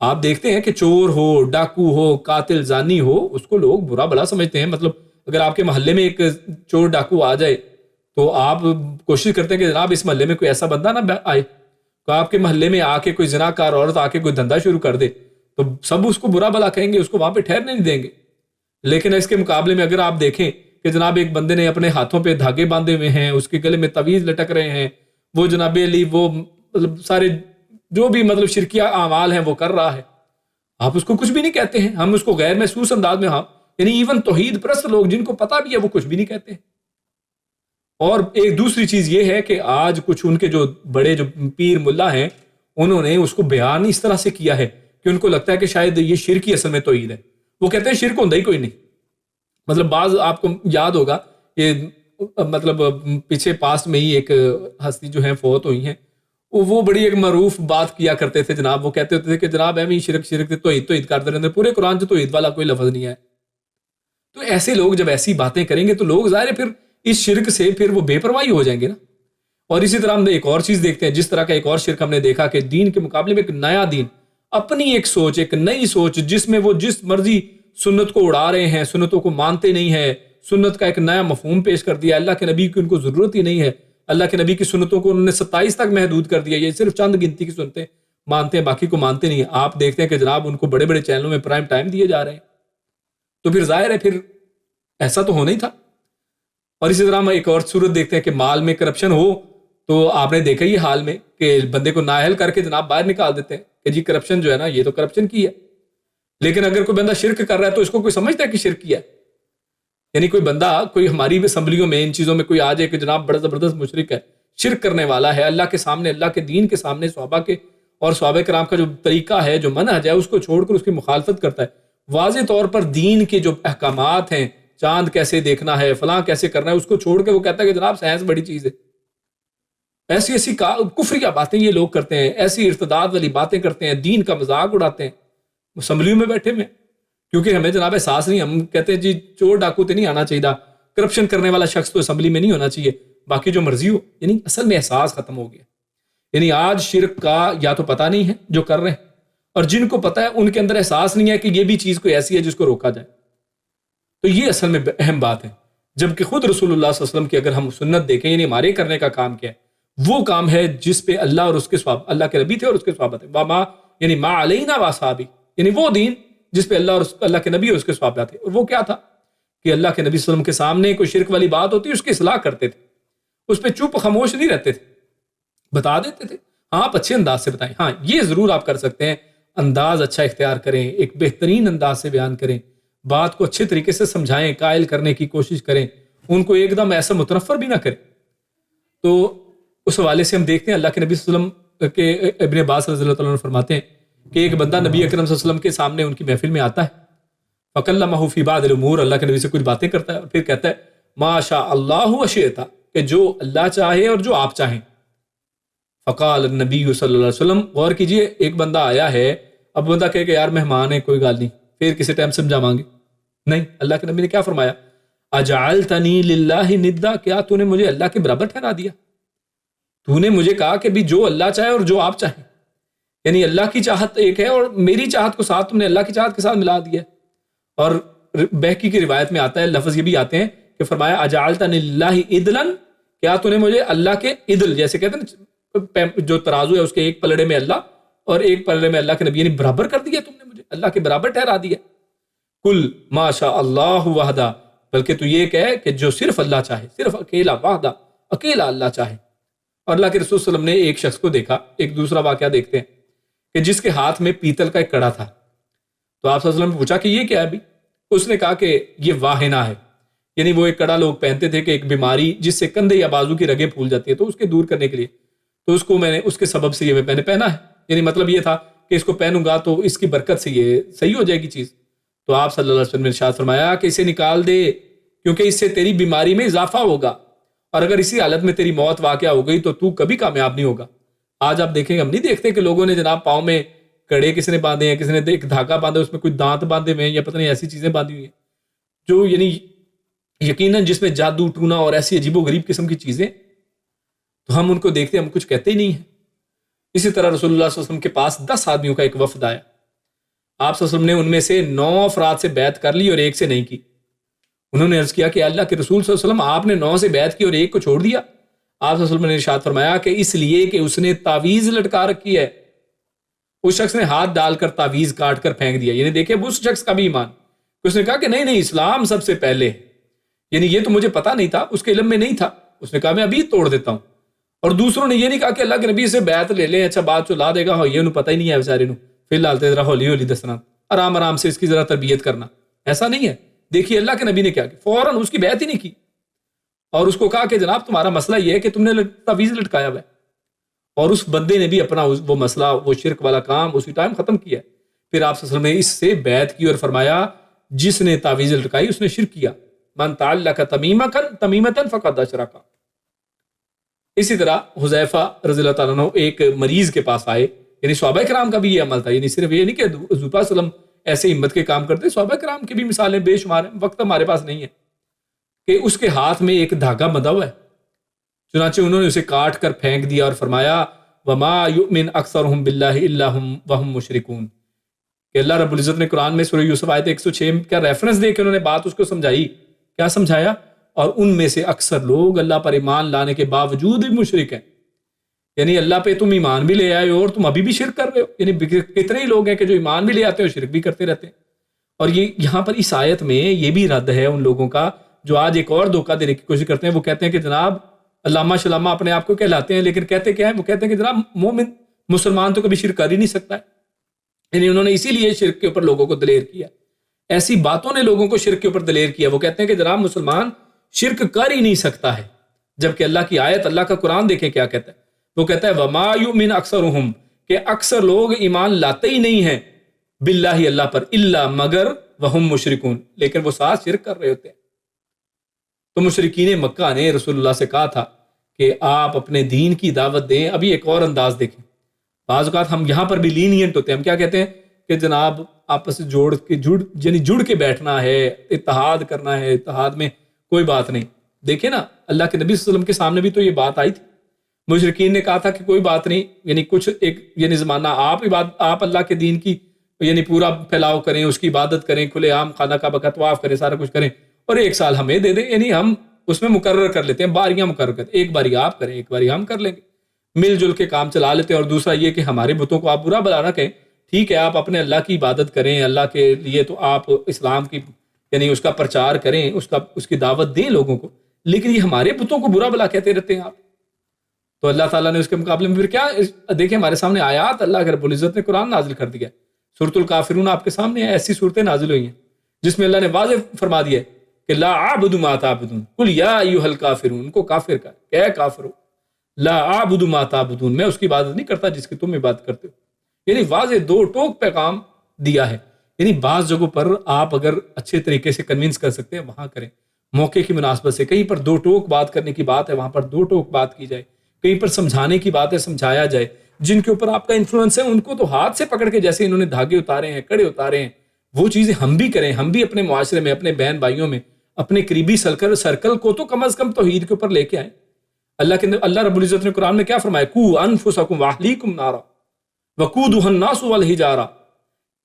آپ دیکھتے ہیں کہ چور ہو، ڈاکو ہو، قاتل، زانی ہو، اس کو لوگ برا بلا سمجھتے ہیں. مطلب اگر آپ کے محلے میں ایک چور ڈاکو آ جائے تو آپ کوشش کرتے ہیں کہ جناب اس محلے میں کوئی ایسا بندہ نہ آئے. تو آپ کے محلے میں آ کے کوئی زناکار عورت آ کے کوئی دھندا شروع کر دے تو سب اس کو برا بلا کہیں گے، اس کو وہاں پہ ٹھہرنے نہیں دیں گے. لیکن اس کے مقابلے میں اگر آپ دیکھیں کہ جناب ایک بندے نے اپنے ہاتھوں پہ دھاگے باندھے ہوئے ہیں، اس کے گلے میں تعویذ لٹک رہے ہیں، وہ جناب علی وہ مطلب سارے جو بھی مطلب شرکیہ اعمال ہیں وہ کر رہا ہے، آپ اس کو کچھ بھی نہیں کہتے ہیں. ہم اس کو غیر محسوس انداز میں، ہاں یعنی ایون توحید پرست لوگ جن کو پتہ بھی ہے وہ کچھ بھی نہیں کہتے ہیں. اور ایک دوسری چیز یہ ہے کہ آج کچھ ان کے جو بڑے جو پیر ملا ہیں انہوں نے اس کو بیان اس طرح سے کیا ہے کہ ان کو لگتا ہے کہ شاید یہ شرک ہی اصل میں توحید ہے. وہ کہتے ہیں شرک ہوتا ہی کوئی نہیں. مطلب بعض آپ کو یاد ہوگا کہ مطلب پیچھے پاس میں ہی ایک ہستی جو ہیں فوت ہوئی ہیں، وہ بڑی ایک معروف بات کیا کرتے تھے جناب. وہ کہتے ہوتے تھے کہ جناب ایویں شرک شرک توحید کرتے رہتے، پورے قرآن سے توحید والا کوئی لفظ نہیں ہے. تو ایسے لوگ جب ایسی باتیں کریں گے تو لوگ ظاہر ہے پھر اس شرک سے پھر وہ بے پرواہی ہو جائیں گے نا. اور اسی طرح ہم نے ایک اور چیز دیکھتے ہیں، جس طرح کا ایک اور شرک ہم نے دیکھا کہ دین کے مقابلے میں ایک نیا دین، اپنی ایک سوچ، ایک نئی سوچ، جس میں وہ جس مرضی سنت کو اڑا رہے ہیں، سنتوں کو مانتے نہیں ہیں، سنت کا ایک نیا مفہوم پیش کر دیا. اللہ کے نبی کی ان کو ضرورت ہی نہیں ہے، اللہ کے نبی کی سنتوں کو انہوں نے 27 تک محدود کر دیا. یہ صرف چند گنتی کی سنتیں مانتے ہیں، باقی کو مانتے نہیں ہیں. آپ دیکھتے ہیں کہ جناب ان کو بڑے بڑے چینلوں میں پرائم ٹائم دیے جا رہے ہیں. تو پھر ظاہر ہے پھر ایسا تو ہونا ہی تھا. اور اسی طرح ہم ایک اور صورت دیکھتے ہیں کہ مال میں کرپشن ہو تو آپ نے دیکھا ہی حال میں کہ بندے کو نااہل کر کے جناب باہر نکال دیتے ہیں کہ جی کرپشن جو ہے نا یہ تو کرپشن کی ہے. لیکن اگر کوئی بندہ شرک کر رہا ہے تو اس کو کوئی سمجھتا ہے کہ شرک کیا ہے. یعنی کوئی بندہ کوئی ہماری اسمبلیوں میں ان چیزوں میں کوئی آ جائے کہ جناب بڑا زبردست مشرک ہے، شرک کرنے والا ہے، اللہ کے سامنے، اللہ کے دین کے سامنے، صحابہ کے اور صحابہ کرام کا جو طریقہ ہے، جو منہج ہے، اس کو چھوڑ کر اس کی مخالفت کرتا ہے، واضح طور پر دین کے جو احکامات ہیں، چاند کیسے دیکھنا ہے، فلاں کیسے کرنا ہے، اس کو چھوڑ کے وہ کہتا ہے کہ جناب سائنس بڑی چیز ہے. ایسی ایسی کفریہ باتیں یہ لوگ کرتے ہیں، ایسی ارتداد والی باتیں کرتے ہیں، دین کا مذاق اڑاتے ہیں اسمبلیوں میں بیٹھے میں. کیونکہ ہمیں جناب احساس نہیں، ہم کہتے ہیں جی چور ڈاکو تو نہیں آنا چاہیے، کرپشن کرنے والا شخص تو اسمبلی میں نہیں ہونا چاہیے، باقی جو مرضی ہو. یعنی اصل میں احساس ختم ہو گیا. یعنی آج شرک کا یا تو پتہ نہیں ہے جو کر رہے ہیں، اور جن کو پتہ ہے ان کے اندر احساس نہیں ہے کہ یہ بھی چیز کوئی ایسی ہے جس کو روکا جائے. تو یہ اصل میں اہم بات ہے. جبکہ خود رسول اللہ صلی اللہ علیہ وسلم کی اگر ہم سنت دیکھیں، یعنی ہمارے کرنے کا کام کیا ہے، وہ کام ہے جس پہ اللہ اور اس کے صحابہ، اللہ کے نبی تھے اور اس کے صحابہ تھے، یعنی ما علینا واصحابی، یعنی وہ دین جس پہ اللہ کے نبی اور اس کے صحابہ تھے. اور وہ کیا تھا کہ اللہ کے نبی صلی اللہ علیہ وسلم کے سامنے کوئی شرک والی بات ہوتی اس کی اصلاح کرتے تھے، اس پہ چپ خاموش نہیں رہتے تھے، بتا دیتے تھے. ہاں آپ اچھے انداز سے بتائیں، ہاں یہ ضرور آپ کر سکتے ہیں، انداز اچھا اختیار کریں، ایک بہترین انداز سے بیان کریں، بات کو اچھے طریقے سے سمجھائیں، قائل کرنے کی کوشش کریں، ان کو ایک دم ایسا متنفر بھی نہ کریں. تو اس حوالے سے ہم دیکھتے ہیں اللہ کے نبی صلی اللہ علیہ وسلم کے ابن عباس رضی اللہ عنہ فرماتے ہیں کہ ایک بندہ نبی اکرم صلی اللہ علیہ وسلم کے سامنے ان کی محفل میں آتا ہے، فَكَلَّمَهُ فِي بَعْضِ الْأُمُورِ، اللہ کے نبی سے کچھ باتیں کرتا ہے اور پھر کہتا ہے مَا شَاءَ اللَّهُ وَشِئْتَ، کہ جو اللہ چاہے اور جو آپ چاہیں. فقال النبی صلی اللہ علیہ وسلم، غور کیجئے، ایک بندہ آیا ہے، اب بندہ کہے کہ یار مہمان ہے، کوئی گال نہیں، پھر کسی ٹائم سمجھا گے، نہیں، اللہ کے نبی نے کیا فرمایا؟ اجعلتنی للہ ندا، کیا تو نے مجھے اللہ کے برابر ٹھہرا دیا؟ تو نے مجھے کہا کہ بھی جو اللہ چاہے اور جو آپ چاہیں، یعنی اللہ کی چاہت ایک ہے اور میری چاہت کو ساتھ تم نے اللہ کی چاہت کے ساتھ ملا دیا ہے۔ اور بہقی کی روایت میں آتا ہے، لفظ یہ بھی آتے ہیں کہ فرمایا اجعلتنی للہ عدلاً، کیا تو نے مجھے اللہ کے عدل، جیسے کہتے ہیں نا جو ترازو ہے اس کے ایک پلڑے میں اللہ اور ایک پلڑے میں اللہ کے نبی، یعنی برابر کر دیا تم نے مجھے، اللہ کے برابر ٹھہرا دیا۔ کل ما شاء اللہ وحدہ، بلکہ تو یہ کہے کہ جو صرف اللہ چاہے، صرف اکیلا، وحدہ، اکیلا اللہ چاہے۔ اور اللہ کے رسول صلی اللہ علیہ وسلم نے ایک شخص کو دیکھا، ایک دوسرا واقعہ دیکھتے ہیں کہ جس کے ہاتھ میں پیتل کا ایک کڑا تھا، تو آپ صلی اللہ علیہ وسلم نے پوچھا کہ یہ کیا ہے ابھی؟ اس نے کہا کہ یہ واہنا ہے، یعنی وہ ایک کڑا لوگ پہنتے تھے کہ ایک بیماری جس سے کندھے یا بازو کی رگیں پھول جاتی ہے تو اس کے دور کرنے کے لیے، تو اس کو میں نے اس کے سبب سے یہ میں نے پہنا ہے، یعنی مطلب یہ تھا کہ اس کو پہنوں گا تو اس کی برکت سے یہ صحیح ہو جائے گی چیز۔ تو آپ صلی اللہ علیہ وسلم نے ارشاد فرمایا کہ اسے نکال دے، کیونکہ اس سے تیری بیماری میں اضافہ ہوگا، اور اگر اسی حالت میں تیری موت واقع ہو گئی تو کبھی کامیاب نہیں ہوگا۔ آج آپ دیکھیں گے، ہم نہیں دیکھتے کہ لوگوں نے جناب پاؤں میں کڑے کسی نے باندھے ہیں، کسی نے ایک دھاگا باندھا، اس میں کوئی دانت باندھے ہوئے ہیں یا پتہ نہیں ایسی چیزیں باندھی ہوئی ہیں جو یعنی یقیناً جس میں جادو ٹونا اور ایسی عجیب و غریب قسم کی چیزیں، تو ہم ان کو دیکھتے ہم کچھ کہتے ہی نہیں ہیں۔ اسی طرح رسول اللہ صلی اللہ علیہ وسلم کے پاس 10 آدمیوں کا ایک وفد آیا، آپ صلی اللہ علیہ وسلم نے ان میں سے 9 افراد سے بیعت کر لی اور ایک سے نہیں کی۔ انہوں نے عرض کیا کہ اللہ کے رسول صلی اللہ علیہ وسلم، آپ نے 9 سے بیعت کی اور ایک کو چھوڑ دیا؟ آپ صلی اللہ علیہ وسلم نے ارشاد فرمایا کہ اس لیے کہ اس نے تعویذ لٹکا رکھی ہے۔ اس شخص نے ہاتھ ڈال کر تعویذ کاٹ کر پھینک دیا، یعنی دیکھیں اب اس شخص کا بھی ایمان، اس نے کہا کہ نہیں اسلام سب سے پہلے، یعنی یہ تو مجھے پتا نہیں تھا، اس کے علم میں نہیں تھا، اس نے کہا میں ابھی توڑ دیتا ہوں۔ اور دوسروں نے یہ نہیں کہا کہ اللہ کے نبی سے بیعت لے لیں، اچھا بات چلا دے گا، یہ انہوں پتہ ہی نہیں ہے بیچارے نوں، فی الحال ذرا ہولی ہولی دسنا، آرام آرام سے اس کی ذرا تربیت کرنا، ایسا نہیں ہے۔ دیکھیے اللہ کے نبی نے کیا کہ فوراً اس کی بیعت ہی نہیں کی اور اس کو کہا کہ جناب تمہارا مسئلہ یہ ہے کہ تم نے تعویذ لٹکایا ہوا ہے، اور اس بندے نے بھی اپنا وہ مسئلہ، وہ شرک والا کام اسی ٹائم ختم کیا۔ پھر آپ صلی اللہ علیہ وسلم نے اس سے بیعت کی اور فرمایا جس نے تعویذ لٹکائی اس نے شرک کیا، من تعلق تمیمۃ فقد اشرک۔ اسی طرح حذیفہ رضی اللہ تعالیٰ عنہ ایک مریض کے پاس آئے، یعنی صحابہ کرام کا بھی یہ عمل تھا، یعنی صرف یہ نہیں کہ حضور صلی اللہ علیہ وسلم ایسے ہمت کے کام کرتے، صحابہ کرام کی بھی مثالیں بے شمار ہیں، وقت ہمارے پاس نہیں ہے، کہ اس کے ہاتھ میں ایک دھاگا بندھا ہوا ہے، چنانچہ انہوں نے اسے کاٹ کر پھینک دیا اور فرمایا وما یؤمن اکثرهم باللہ الا وهم مشرکون، کہ اللہ رب العزت نے قرآن میں سورہ یوسف آیت 106 کا ریفرنس دے کے انہوں نے بات اس کو سمجھائی، کیا سمجھایا؟ اور ان میں سے اکثر لوگ اللہ پر ایمان لانے کے باوجود بھی مشرک ہیں، یعنی اللہ پہ تم ایمان بھی لے آئے اور تم ابھی بھی شرک کر رہے ہو، یعنی کتنے ہی لوگ ہیں کہ جو ایمان بھی لے آتے ہیں اور شرک بھی کرتے رہتے ہیں۔ اور یہ یہاں پر اس آیت میں یہ بھی رد ہے ان لوگوں کا جو آج ایک اور دھوکہ دینے کی کوشش کرتے ہیں، وہ کہتے ہیں کہ جناب علامہ شلامہ اپنے آپ کو کہلاتے ہیں، لیکن کہتے کیا ہیں؟ وہ کہتے ہیں کہ جناب مومن مسلمان تو کبھی شرک کر ہی نہیں سکتا ہے، یعنی انہوں نے اسی لیے شرک کے اوپر لوگوں کو دلیر کیا، ایسی باتوں نے لوگوں کو شرک کے اوپر دلیر کیا۔ وہ کہتے ہیں کہ جناب مسلمان شرک کر ہی نہیں سکتا ہے، جبکہ اللہ کی آیت، اللہ کا قرآن دیکھیں کیا کہتا ہے، وہ کہتا ہے وما یؤمن اکثرهم، کہ اکثر لوگ ایمان لاتے ہی نہیں ہیں باللہ اللہ پر، الا مگر وہم مشرکون، لیکن وہ ساتھ شرک کر رہے ہوتے ہیں۔ تو مشرکین مکہ نے رسول اللہ سے کہا تھا کہ آپ اپنے دین کی دعوت دیں۔ ابھی ایک اور انداز دیکھیں، بعض اوقات ہم یہاں پر بھی لینینٹ ہوتے ہیں، ہم کیا کہتے ہیں کہ جناب آپس سے جڑ کے بیٹھنا ہے، اتحاد کرنا ہے، اتحاد میں کوئی بات نہیں۔ دیکھیں نا اللہ کے نبی صلی اللہ علیہ وسلم کے سامنے بھی تو یہ بات آئی تھی، مشرکین نے کہا تھا کہ کوئی بات نہیں، یعنی کچھ ایک یعنی زمانہ آپ اللہ کے دین کی یعنی پورا پھیلاؤ کریں، اس کی عبادت کریں، کھلے عام خانہ کعبہ کا طواف کریں، سارا کچھ کریں، اور 1 سال ہمیں دے دیں، یعنی ہم اس میں مقرر کر لیتے ہیں، باریاں مقرر کرتے ہیں، ایک باری آپ کریں، ایک باری ہم کر لیں گے، مل جل کے کام چلا لیتے ہیں۔ اور دوسرا یہ کہ ہمارے بتوں کو آپ برا بلا نہ کہیں، ٹھیک ہے آپ اپنے اللہ کی عبادت کریں، اللہ کے لیے تو آپ اسلام کی یعنی اس کا پرچار کریں، اس کی دعوت دیں لوگوں کو، لیکن یہ ہمارے بتوں کو برا بلا کہتے رہتے ہیں آپ۔ تو اللہ تعالیٰ نے اس کے مقابلے میں پھر کیا دیکھیں، ہمارے سامنے آیات اللہ کے رب العزت نے قرآن نازل کر دیا، سورۃ الکافرون آپ کے سامنے ایسی صورتیں نازل ہوئی ہیں جس میں اللہ نے واضح فرما دیا ہے کہ لا اعبد ما تعبدون قل یا ایھا الکافرون، ان کو کافر کہا کہ اے کافرو، لا اعبد ما تعبدون، میں اس کی عبادت نہیں کرتا جس کی تم عبادت کرتے ہو، یعنی واضح 2 ٹوک پیغام دیا ہے۔ یعنی بعض جگہوں پر آپ اگر اچھے طریقے سے کنونس کر سکتے ہیں وہاں کریں، موقع کی مناسبت سے، کہیں پر 2 ٹوک بات کرنے کی بات ہے وہاں پر 2 ٹوک بات کی جائے، کہیں پر سمجھانے کی بات ہے سمجھایا جائے، جن کے اوپر آپ کا انفلوئنس ہے ان کو تو ہاتھ سے پکڑ کے جیسے انہوں نے دھاگے اتارے ہیں، کڑے اتارے ہیں، وہ چیزیں ہم بھی کریں، ہم بھی اپنے معاشرے میں، اپنے بہن بھائیوں میں، اپنے قریبی سرکل کو تو کم از کم توحید کے اوپر لے کے آئیں۔ اللہ رب العزت نے قرآن میں کیا فرمایا؟ قوا انفسکم واہلیکم نارا وقودها الناس والحجارہ،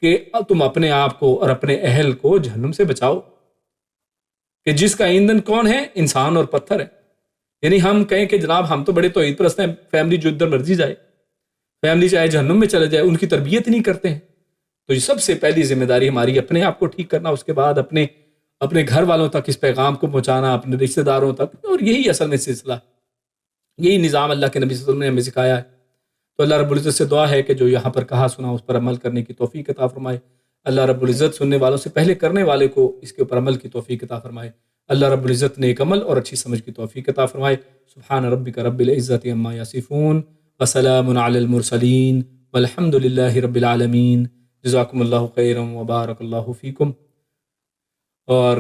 کہ تم اپنے آپ کو اور اپنے اہل کو جہنم سے بچاؤ، کہ جس کا ایندھن کون ہے؟ انسان اور پتھر ہے۔ یعنی ہم کہیں کہ جناب ہم تو بڑے توحید پرست ہیں، فیملی جو ادھر مرضی جائے، فیملی چاہے جہنم میں چلے جائے، ان کی تربیت نہیں کرتے ہیں۔ تو یہ سب سے پہلی ذمہ داری ہماری اپنے آپ کو ٹھیک کرنا، اس کے بعد اپنے گھر والوں تک اس پیغام کو پہنچانا، اپنے رشتہ داروں تک، اور یہی اصل میں سلسلہ، یہی نظام اللہ کے نبی صلی اللہ علیہ وسلم نے ہمیں سکھایا ہے۔ تو اللہ رب العزت سے دعا ہے کہ جو یہاں پر کہا سنا اس پر عمل کرنے کی توفیق عطا فرمائے۔ اللہ رب العزت سننے والوں سے پہلے کرنے والے کو اس کے اوپر عمل کی توفیق عطا فرمائے۔ اللہ رب العزت نے ایک عمل اور اچھی سمجھ کی توفیق عطا فرمائے۔ سبحان ربک رب العزت عما یصفون وسلام علی المرسلین والحمد للہ رب العالمین۔ جزاکم اللہ خیرا وبارک اللہ فیکم۔ اور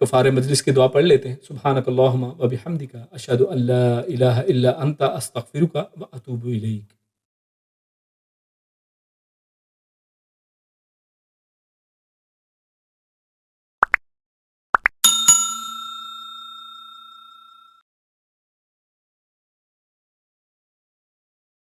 کفارہ مجلس کی دعا پڑھ لیتے ہیں۔ سبحانک اللہم وبحمدک اشہد ان لا الہ الا انت استغفرک واتوب الیک۔